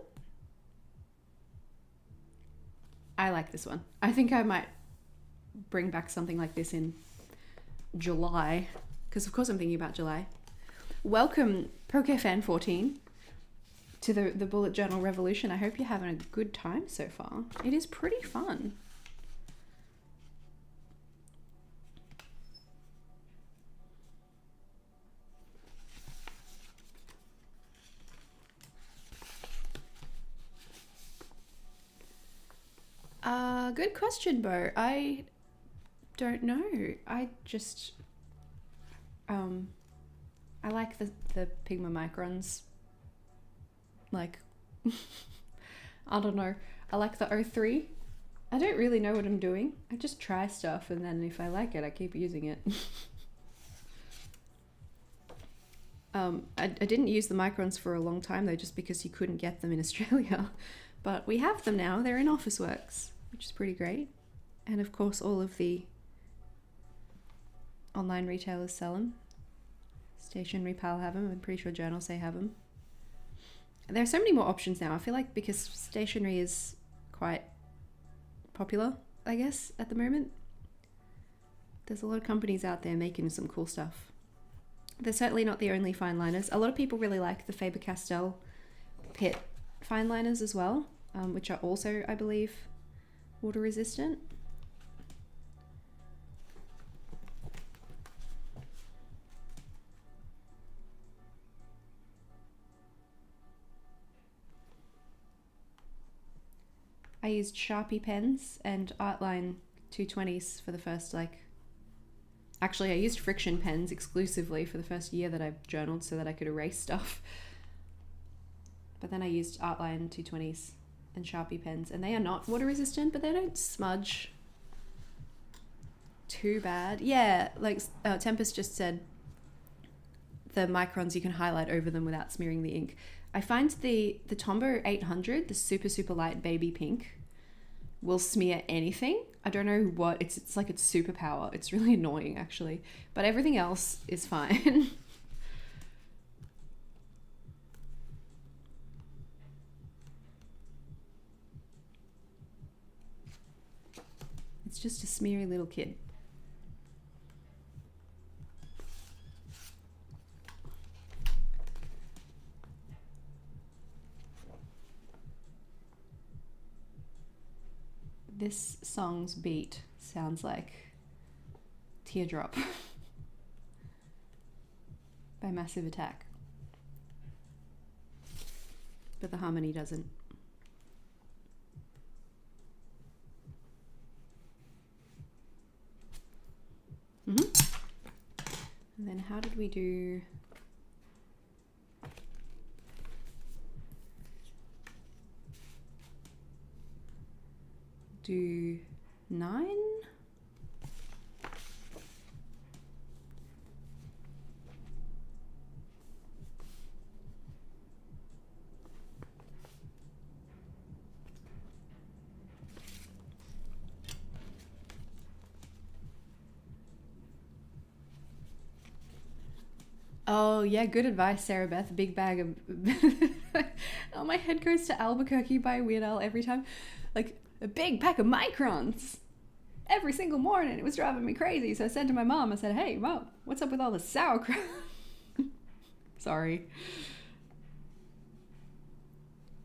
I like this one. I think I might bring back something like this in July, because of course I'm thinking about July. Welcome, PokeFan14, to the Bullet Journal Revolution. I hope you're having a good time so far. It is pretty fun. Good question, Bo. I don't know. I just I like the Pigma Microns. Like I don't know. I like the 03. I don't really know what I'm doing. I just try stuff and then if I like it, I keep using it. I didn't use the Microns for a long time though, just because you couldn't get them in Australia. But we have them now. They're in Officeworks, which is pretty great. And of course, all of the online retailers sell them. Stationery Pal have them. I'm pretty sure Journals they have them. There are so many more options now. I feel like because stationery is quite popular, I guess, at the moment. There's a lot of companies out there making some cool stuff. They're certainly not the only fine liners. A lot of people really like the Faber-Castell Pitt fine liners as well, which are also, I believe, water resistant. I used Sharpie pens and Artline 220s for the first, actually I used friction pens exclusively for the first year that I journaled so that I could erase stuff. But then I used Artline 220s and Sharpie pens, and they are not water resistant, but they don't smudge too bad. Yeah, like Tempest just said, the Microns, you can highlight over them without smearing the ink. I find the Tombow 800, the super light baby pink, will smear anything. I don't know what, it's like its superpower. It's really annoying actually, but everything else is fine. It's just a smeary little kid. This song's beat sounds like Teardrop by Massive Attack, but the harmony doesn't. And then how did we do? Do 9? Oh yeah, good advice, Sarah Beth. Big bag of oh, my head goes to Albuquerque by Weird Al every time. Like a big pack of microns every single morning. It was driving me crazy. So I said to my mom, I said, "Hey mom, what's up with all the sauerkraut?" Sorry.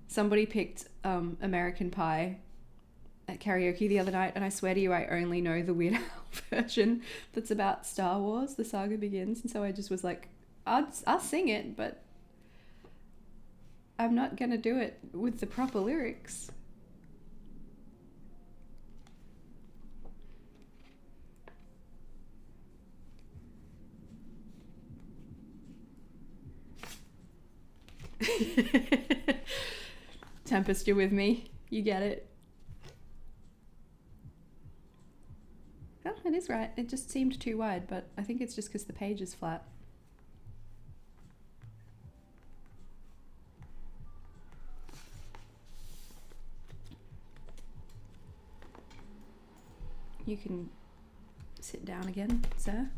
Somebody picked American Pie at karaoke the other night, and I swear to you, I only know the Weird Al version that's about Star Wars, The Saga Begins, and so I just was like, I'll sing it, but I'm not gonna do it with the proper lyrics. Tempest, you're with me. You get it. Oh, it is right. It just seemed too wide, but I think it's just because the page is flat. You can sit down again, sir.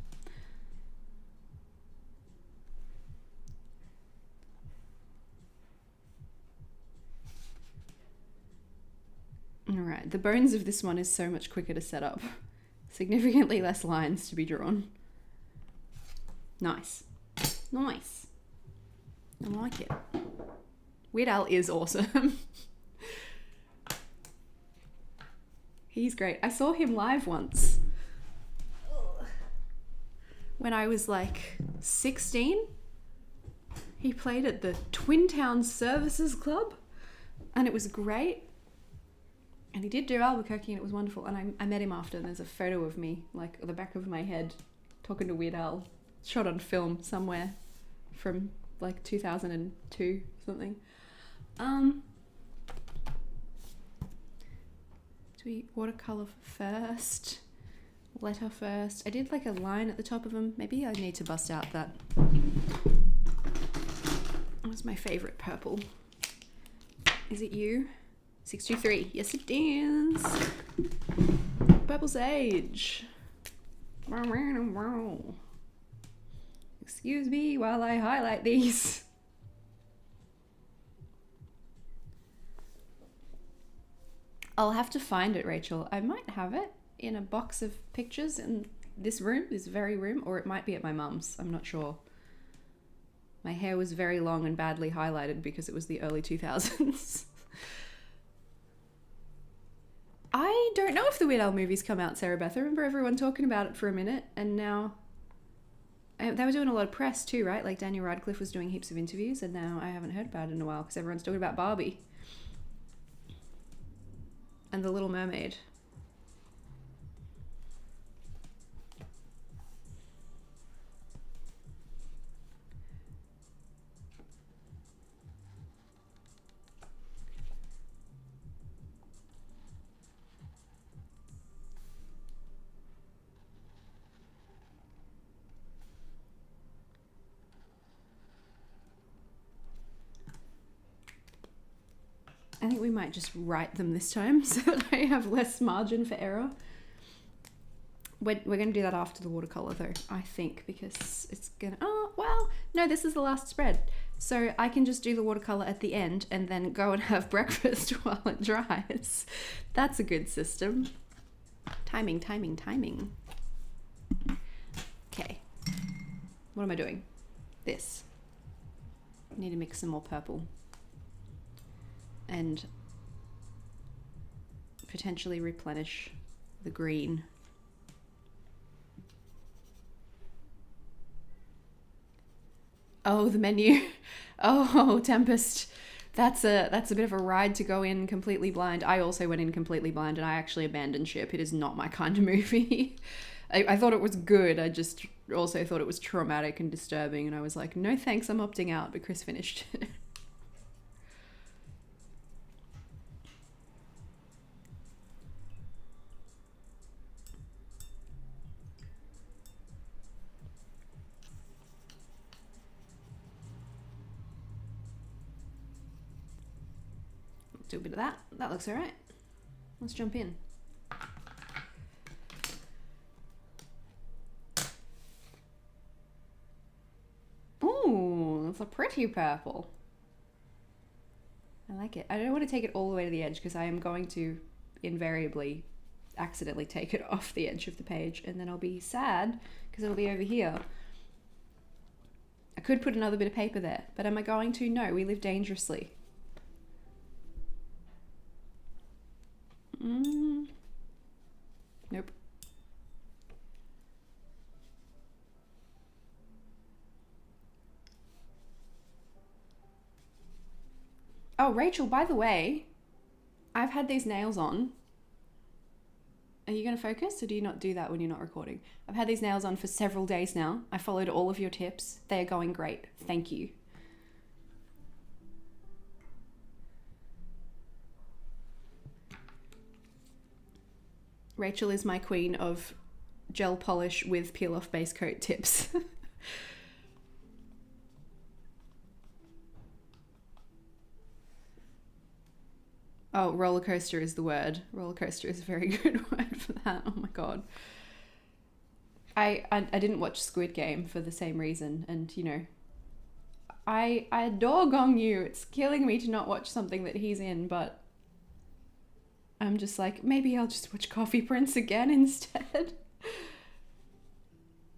All right, the bones of this one is so much quicker to set up. Significantly less lines to be drawn. Nice. Nice. I like it. Weird Al is awesome. He's great. I saw him live once. When I was like 16. He played at the Twin Towns Services Club. And it was great. And he did do Albuquerque, and it was wonderful. And I met him after, and there's a photo of me, like, at the back of my head, talking to Weird Al. Shot on film somewhere from, like, 2002 something. Do we watercolour first? Letter first. I did, like, a line at the top of them. Maybe I need to bust out that. That was my favourite purple. Is it you? 623. Yes, it is. Purple Sage. Excuse me while I highlight these. I'll have to find it, Rachel. I might have it in a box of pictures in this room, this very room, or it might be at my mum's. I'm not sure. My hair was very long and badly highlighted because it was the early 2000s. I don't know if the Weird Al movies come out, Sarah Beth. I remember everyone talking about it for a minute, and now they were doing a lot of press too, right? Like Daniel Radcliffe was doing heaps of interviews, and now I haven't heard about it in a while because everyone's talking about Barbie and The Little Mermaid. I think we might just write them this time so that I have less margin for error. We're going to do that after the watercolor though, I think, because it's going to... Oh, well, no, this is the last spread. So I can just do the watercolor at the end and then go and have breakfast while it dries. That's a good system. Timing, timing, timing. Okay. What am I doing? This. I need to mix some more purple. And potentially replenish the green. Oh, the menu. Oh, Tempest. That's a bit of a ride to go in completely blind. I also went in completely blind and I actually abandoned ship. It is not my kind of movie. I thought it was good. I just also thought it was traumatic and disturbing, and I was like, no thanks, I'm opting out, but Chris finished it. Do a bit of that. That looks all right. Let's jump in. It's a pretty purple. I like it. I don't want to take it all the way to the edge because I am going to invariably accidentally take it off the edge of the page, and then I'll be sad because it'll be over here. I could put another bit of paper there, but am I going to? No, we live dangerously. Nope. Oh, Rachel, by the way, I've had these nails on. Are you going to focus, or do you not do that when you're not recording? I've had these nails on for several days now. I followed all of your tips. They are going great. Thank you. Rachel is my queen of gel polish with peel-off base coat tips. Oh, roller coaster is the word. Roller coaster is a very good word for that. Oh my god. I didn't watch Squid Game for the same reason, and you know, I dog on you. It's killing me to not watch something that he's in, but I'm just like, maybe I'll just watch Coffee Prince again instead.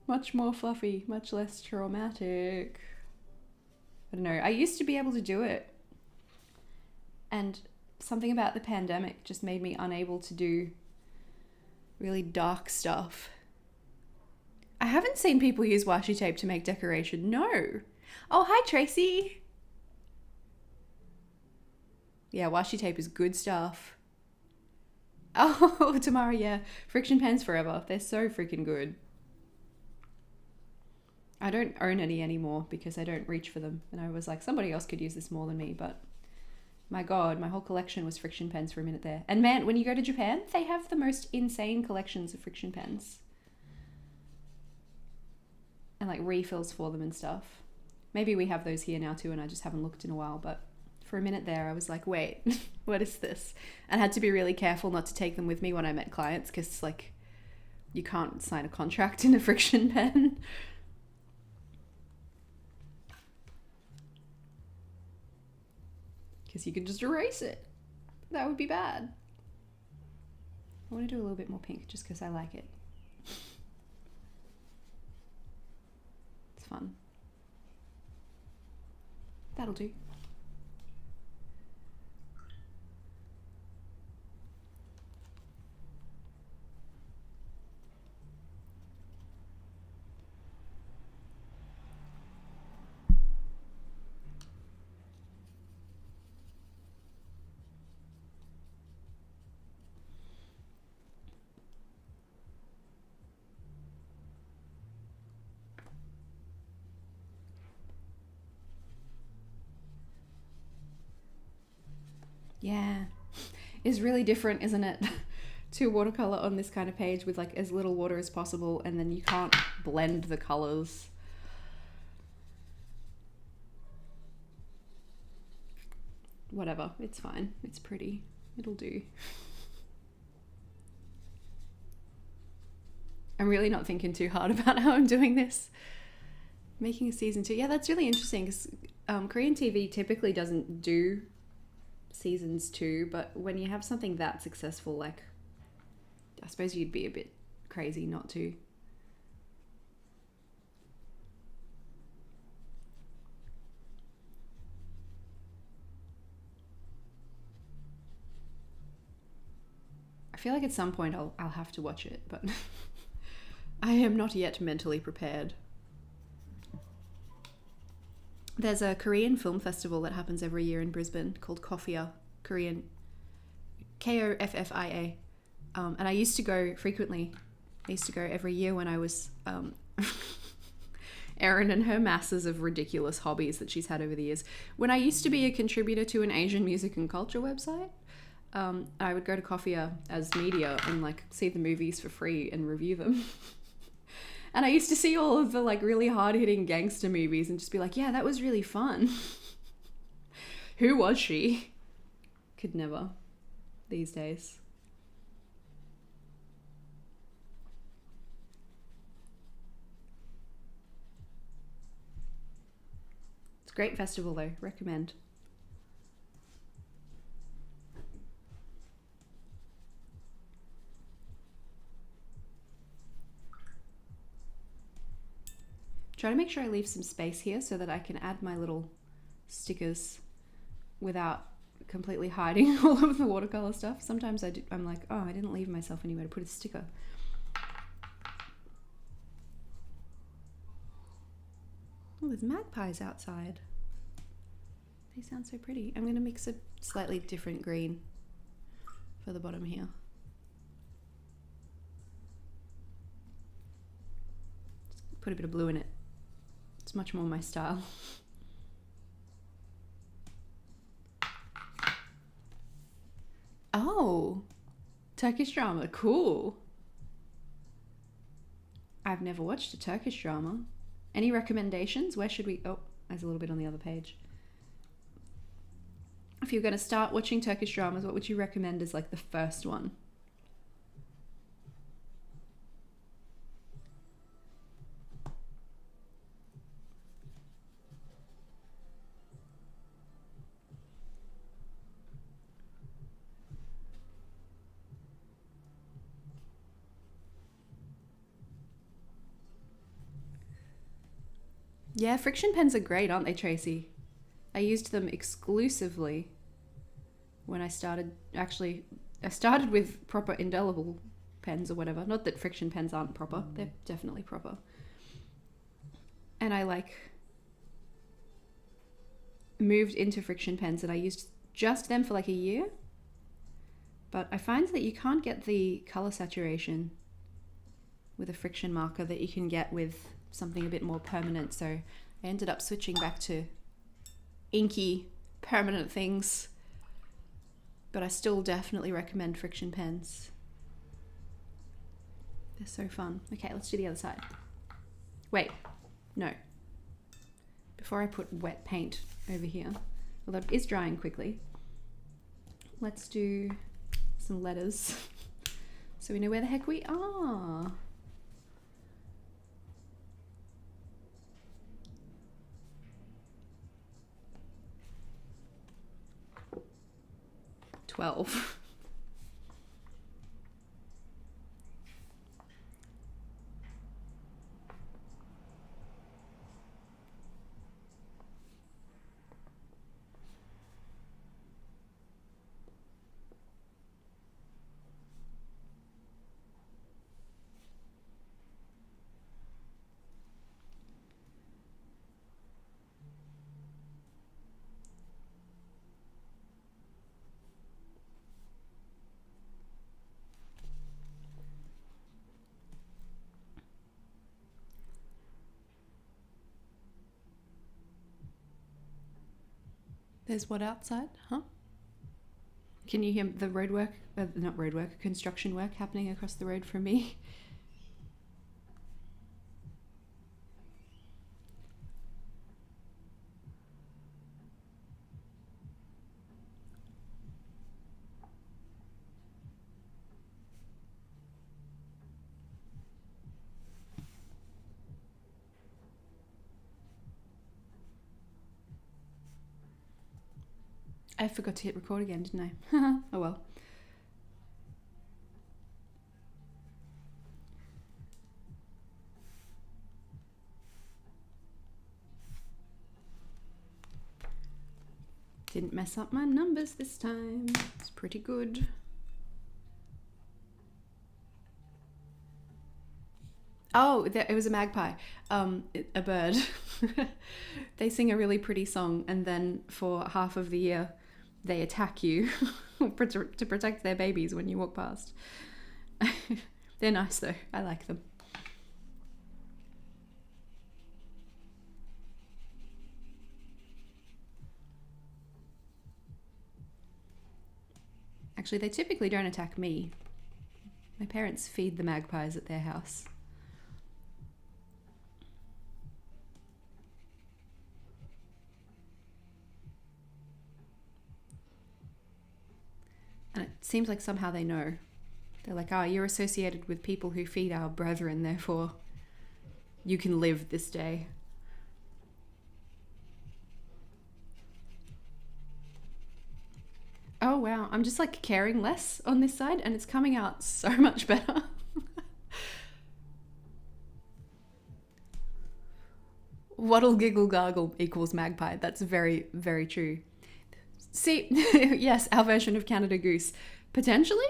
Much more fluffy, much less traumatic. I don't know. I used to be able to do it, and something about the pandemic just made me unable to do really dark stuff. I haven't seen people use washi tape to make decoration. No. Oh, hi, Tracy. Yeah, washi tape is good stuff. Oh, Tamara, yeah. Friction pens forever. They're so freaking good. I don't own any anymore because I don't reach for them. And I was like, somebody else could use this more than me, but my god, my whole collection was friction pens for a minute there. And man, when you go to Japan, they have the most insane collections of friction pens. And like refills for them and stuff. Maybe we have those here now too, and I just haven't looked in a while, but for a minute there I was like, wait, what is this? And I had to be really careful not to take them with me when I met clients, because like you can't sign a contract in a friction pen. Because you could just erase it. That would be bad. I want to do a little bit more pink just because I like it. It's fun. That'll do. Yeah, it's really different, isn't it? To watercolor on this kind of page with like as little water as possible, and then you can't blend the colors. Whatever, it's fine. It's pretty. It'll do. I'm really not thinking too hard about how I'm doing this. Making a season 2. Yeah, that's really interesting because Korean TV typically doesn't do seasons 2, but when you have something that successful, like, I suppose you'd be a bit crazy not to. I feel like at some point I'll have to watch it, but I am not yet mentally prepared. There's a Korean film festival that happens every year in Brisbane called Koffia, Korean, Koffia. And I used to go frequently. I used to go every year when I was Erin and her masses of ridiculous hobbies that she's had over the years. When I used to be a contributor to an Asian music and culture website, I would go to Koffia as media and like see the movies for free and review them. And I used to see all of the like really hard-hitting gangster movies and just be like, yeah, that was really fun. Who was she? Could never these days. It's Great festival though, recommend. Try to make sure I leave some space here so that I can add my little stickers without completely hiding all of the watercolor stuff. Sometimes I'm like, oh, I didn't leave myself anywhere to put a sticker. Oh, there's magpies outside. They sound so pretty. I'm gonna mix a slightly different green for the bottom here. Just put a bit of blue in it. It's much more my style. Oh, Turkish drama, cool. I've never watched a Turkish drama. Any recommendations? Where should we, oh, there's a little bit on the other page. If you're gonna start watching Turkish dramas, what would you recommend as like the first one? Yeah, friction pens are great, aren't they, Tracy? I used them exclusively when I started. Actually, I started with proper indelible pens or whatever. Not that friction pens aren't proper. They're definitely proper. And I like moved into friction pens and I used just them for like a year. But I find that you can't get the color saturation with a friction marker that you can get with something a bit more permanent. So I ended up switching back to inky permanent things, but I still definitely recommend friction pens. They're so fun. Okay, let's do the other side. Wait, no. Before I put wet paint over here, although it is drying quickly, let's do some letters so we know where the heck we are. 12. There's what outside, huh? Can you hear the roadwork, not roadwork, construction work happening across the road from me? I forgot to hit record again, didn't I? Oh well. Didn't mess up my numbers this time. It's pretty good. Oh, it was a magpie, a bird. They sing a really pretty song, and then for half of the year, they attack you to protect their babies when you walk past. They're nice though. I like them. Actually, they typically don't attack me. My parents feed the magpies at their house. And it seems like somehow they know. They're like, oh, you're associated with people who feed our brethren, therefore you can live this day. Oh wow, I'm just like caring less on this side and it's coming out so much better. Waddle giggle gargle equals magpie. That's very, very true. See, yes, our version of Canada Goose. Potentially.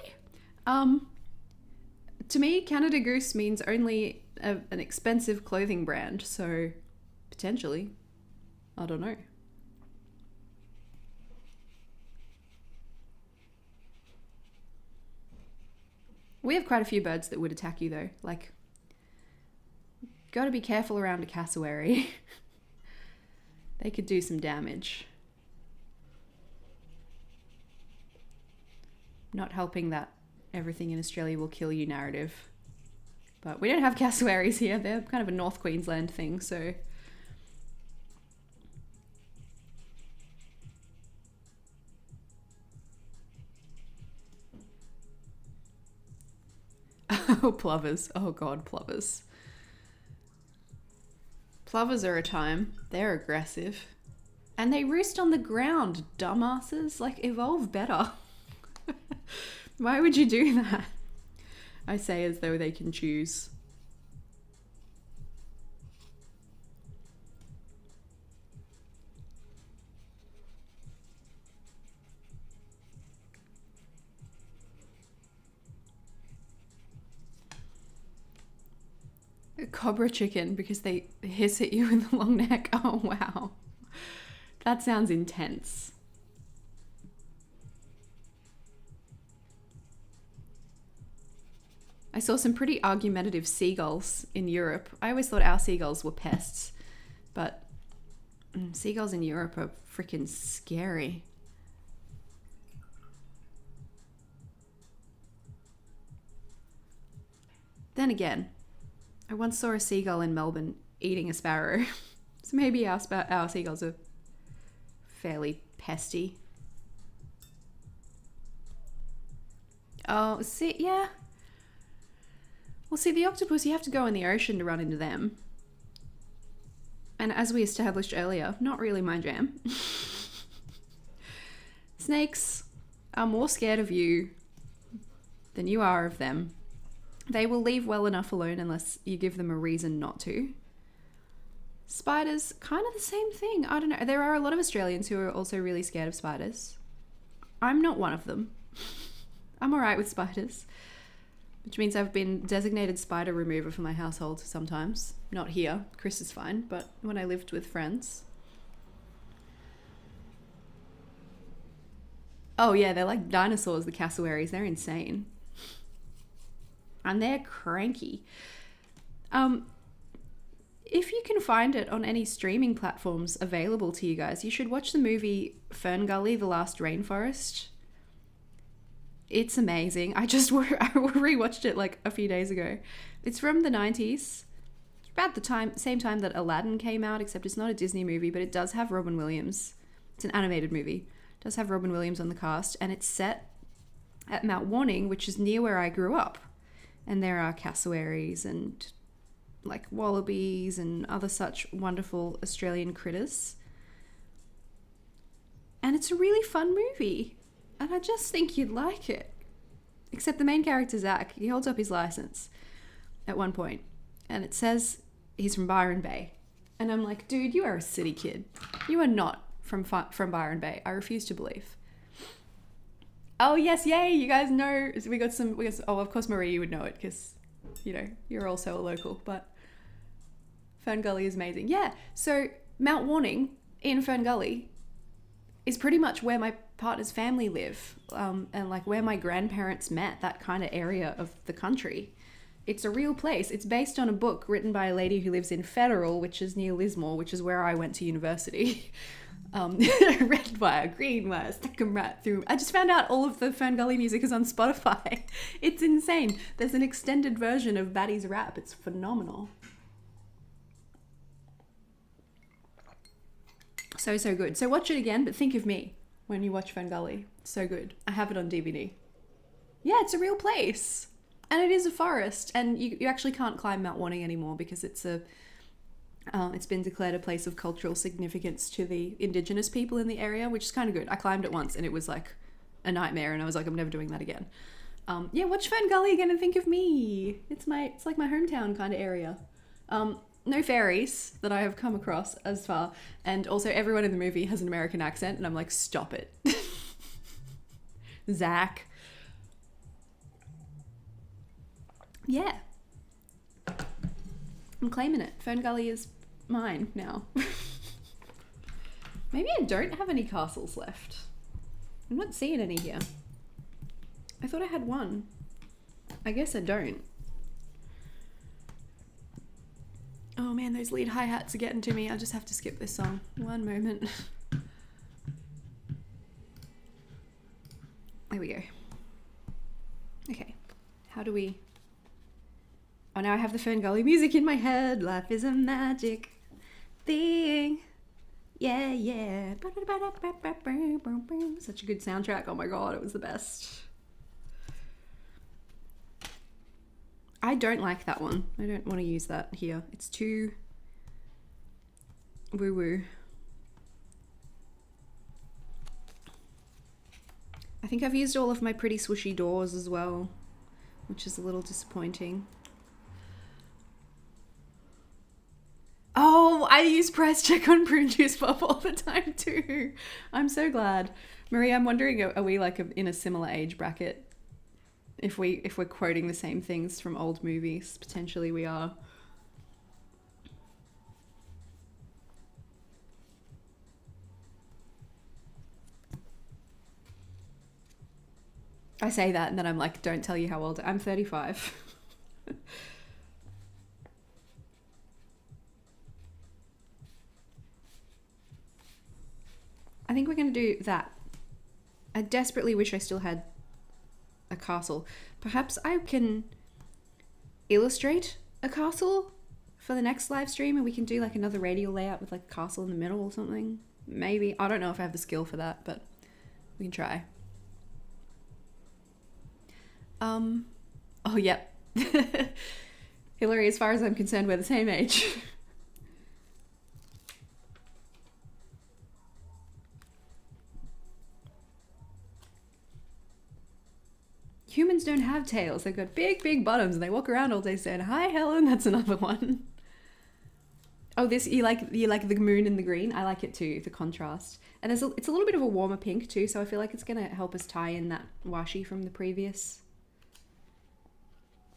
To me, Canada Goose means only an expensive clothing brand, so potentially. I don't know. We have quite a few birds that would attack you though. Like, gotta be careful around a cassowary. They could do some damage. Not helping that everything in Australia will kill you narrative. But we don't have cassowaries here. They're kind of a North Queensland thing, so. Oh, plovers. Oh god, plovers. Plovers are a time. They're aggressive. And they roost on the ground, dumbasses. Like, evolve better. Why would you do that? I say as though they can choose. A cobra chicken because they hiss at you with a long neck. Oh wow. That sounds intense. I saw some pretty argumentative seagulls in Europe. I always thought our seagulls were pests, but seagulls in Europe are freaking scary. Then again, I once saw a seagull in Melbourne eating a sparrow. So maybe our seagulls are fairly pesty. Oh, see, yeah. Well, see, the octopus, you have to go in the ocean to run into them. And as we established earlier, not really my jam. Snakes are more scared of you than you are of them. They will leave well enough alone unless you give them a reason not to. Spiders, kind of the same thing. I don't know. There are a lot of Australians who are also really scared of spiders. I'm not one of them. I'm all right with spiders. Which means I've been designated spider remover for my household sometimes. Not here. Chris is fine, but when I lived with friends. Oh yeah, they're like dinosaurs, the cassowaries. They're insane. And they're cranky. If you can find it on any streaming platforms available to you guys, you should watch the movie Fern Gully, The Last Rainforest. It's amazing. I rewatched it like a few days ago. It's from the 90s. It's about the same time that Aladdin came out, except it's not a Disney movie, but it does have Robin Williams. It's an animated movie. It does have Robin Williams on the cast, and it's set at Mount Warning, which is near where I grew up. And there are cassowaries and like wallabies and other such wonderful Australian critters. And it's a really fun movie. And I just think you'd like it. Except the main character, Zach, he holds up his license at one point, and it says he's from Byron Bay. And I'm like, dude, you are a city kid. You are not from Byron Bay. I refuse to believe. Oh, yes, yay, you guys know. We got some, oh, of course, Marie, you would know it because, you know, you're also a local, but Fern Gully is amazing. Yeah, so Mount Warning in Fern Gully is pretty much where my partner's family live, and like where my grandparents met, that kind of area of the country. It's a real place. It's based on a book written by a lady who lives in Federal, which is near Lismore, which is where I went to university. Red wire, green wire, stuck them right through. I just found out all of the Fern Gully music is on Spotify. It's insane. There's an extended version of Batty's rap. It's phenomenal. So good. So watch it again, but think of me when you watch Fern Gully. So good. I have it on DVD. Yeah, it's a real place. And it is a forest. And you actually can't climb Mount Warning anymore because it's been declared a place of cultural significance to the Indigenous people in the area, which is kind of good. I climbed it once and it was like a nightmare, and I was like, I'm never doing that again. Yeah, watch Fern Gully again and think of me. It's like my hometown kind of area. No fairies that I have come across as far, and also everyone in the movie has an American accent, and I'm like, stop it. Zach. Yeah. I'm claiming it. Fern Gully is mine now. Maybe I don't have any castles left. I'm not seeing any here. I thought I had one. I guess I don't. Oh man, those lead hi-hats are getting to me. I just have to skip this song. One moment. There we go. Okay. How do we... Oh, now I have the Fern Gully music in my head. Life is a magic thing. Yeah, yeah. Such a good soundtrack. Oh my god, it was the best. I don't like that one. I don't want to use that here. It's too woo-woo. I think I've used all of my pretty swooshy doors as well, which is a little disappointing. Oh, I use price check on prune juice pop all the time too. I'm so glad. Marie, I'm wondering, are we like in a similar age bracket? If we're quoting the same things from old movies, potentially we are. I say that and then I'm like, don't tell you how old I'm 35. I think we're going to do that. I desperately wish I still had a castle. Perhaps I can illustrate a castle for the next live stream, and we can do like another radial layout with like a castle in the middle or something. Maybe. I don't know if I have the skill for that, but we can try. Oh, yep. Hillary, as far as I'm concerned, we're the same age. Humans don't have tails. They've got big, big bottoms, and they walk around all day saying, "Hi, Helen." That's another one. Oh, this you like the moon and the green. I like it too, the contrast. And it's a little bit of a warmer pink too, so I feel like it's gonna help us tie in that washi from the previous.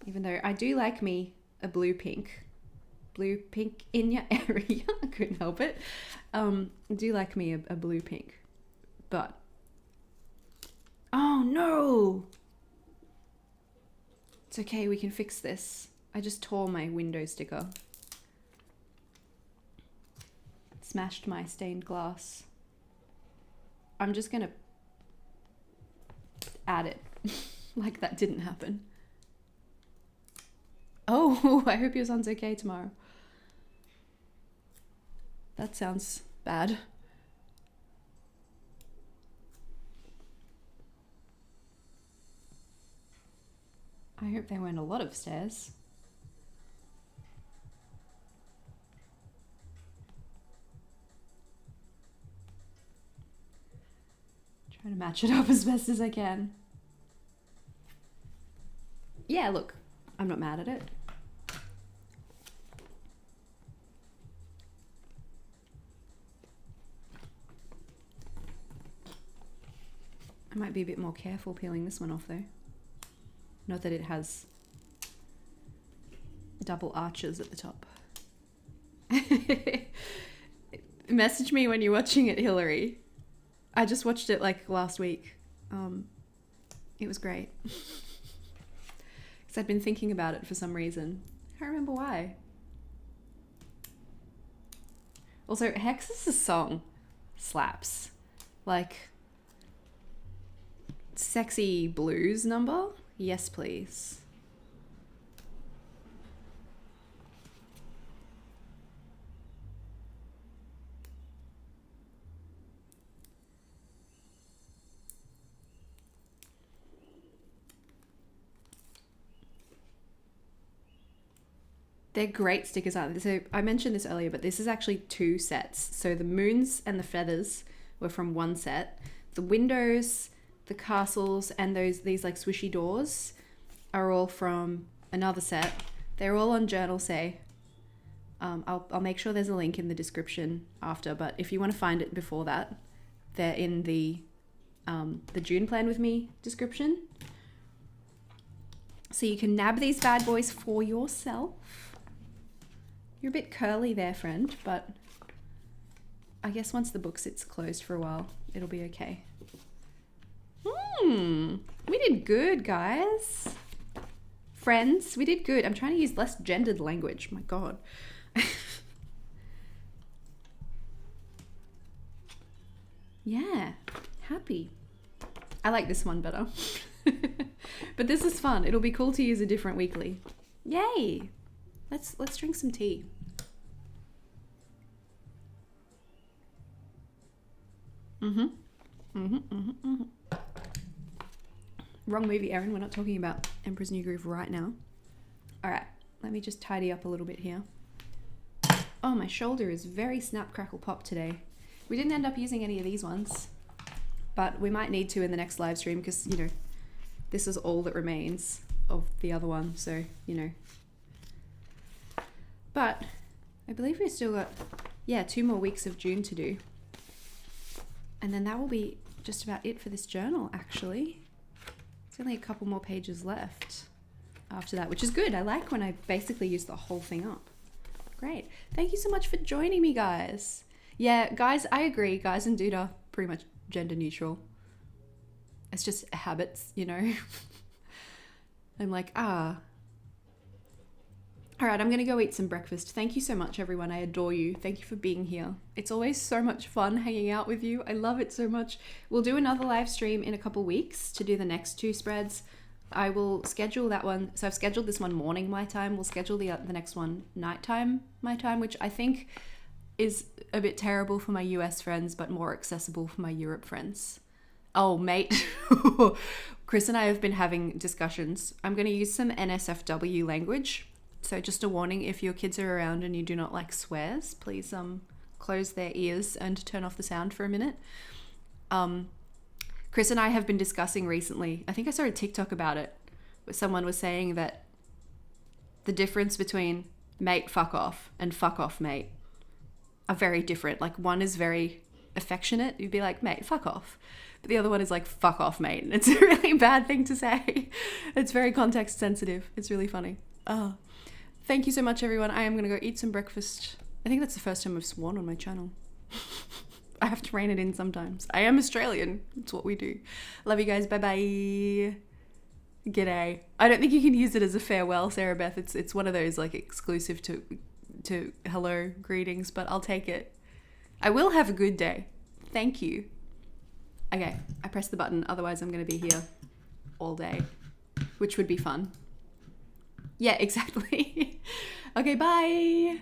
Even though I do like me a blue pink in your area. I couldn't help it. I do like me a blue pink, but oh no. It's okay, we can fix this. I just tore my window sticker. Smashed my stained glass. I'm just gonna add it like that didn't happen. Oh, I hope your son's okay tomorrow. That sounds bad. I hope they weren't a lot of stairs. Try to match it up as best as I can. Yeah, look, I'm not mad at it. I might be a bit more careful peeling this one off though. Not that it has double arches at the top. Message me when you're watching it, Hillary. I just watched it like last week. It was great. Because I'd been thinking about it for some reason. I can't remember why. Also, Hex's song slaps. Like, sexy blues number. Yes, please. They're great stickers, aren't they? So I mentioned this earlier, but this is actually 2 sets. So the moons and the feathers were from one set. The windows the castles and these like swishy doors are all from another set. They're all on Journal Say. I'll make sure there's a link in the description after, but if you want to find it before that, they're in the June Plan With Me description. So you can nab these bad boys for yourself. You're a bit curly there, friend, but I guess once the book sits closed for a while, it'll be okay. We did good, guys. Friends, we did good. I'm trying to use less gendered language. My God. Yeah, happy. I like this one better. But this is fun. It'll be cool to use a different weekly. Yay! Let's drink some tea. Wrong movie, Erin. We're not talking about Emperor's New Groove right now. All right, let me just tidy up a little bit here. Oh, my shoulder is very snap, crackle, pop today. We didn't end up using any of these ones, but we might need to in the next live stream because, you know, this is all that remains of the other one. So, you know. But I believe we've still got, yeah, 2 more weeks of June to do. And then that will be just about it for this journal, actually. There's only a couple more pages left after that, which is good. I like when I basically use the whole thing up. Great. Thank you so much for joining me, guys. Yeah, guys, I agree. Guys and dude are pretty much gender neutral. It's just habits, you know. I'm like, All right, I'm going to go eat some breakfast. Thank you so much, everyone. I adore you. Thank you for being here. It's always so much fun hanging out with you. I love it so much. We'll do another live stream in a couple weeks to do the next 2 spreads. I will schedule that one. So I've scheduled this one morning my time. We'll schedule the next one nighttime my time, which I think is a bit terrible for my US friends, but more accessible for my Europe friends. Oh, mate. Chris and I have been having discussions. I'm going to use some NSFW language. So just a warning, if your kids are around and you do not like swears, please close their ears and turn off the sound for a minute. Chris and I have been discussing recently, I think I saw a TikTok about it, where someone was saying that the difference between mate fuck off and fuck off mate are very different. Like one is very affectionate, you'd be like, mate, fuck off. But the other one is like, fuck off mate. And it's a really bad thing to say. It's very context sensitive. It's really funny. Thank you so much, everyone. I am going to go eat some breakfast. I think that's the first time I've sworn on my channel. I have to rein it in sometimes. I am Australian. It's what we do. Love you guys. Bye-bye. G'day. I don't think you can use it as a farewell, Sarah Beth. It's one of those like exclusive to hello greetings, but I'll take it. I will have a good day. Thank you. Okay, I pressed the button. Otherwise, I'm going to be here all day, which would be fun. Yeah, exactly. Okay, bye.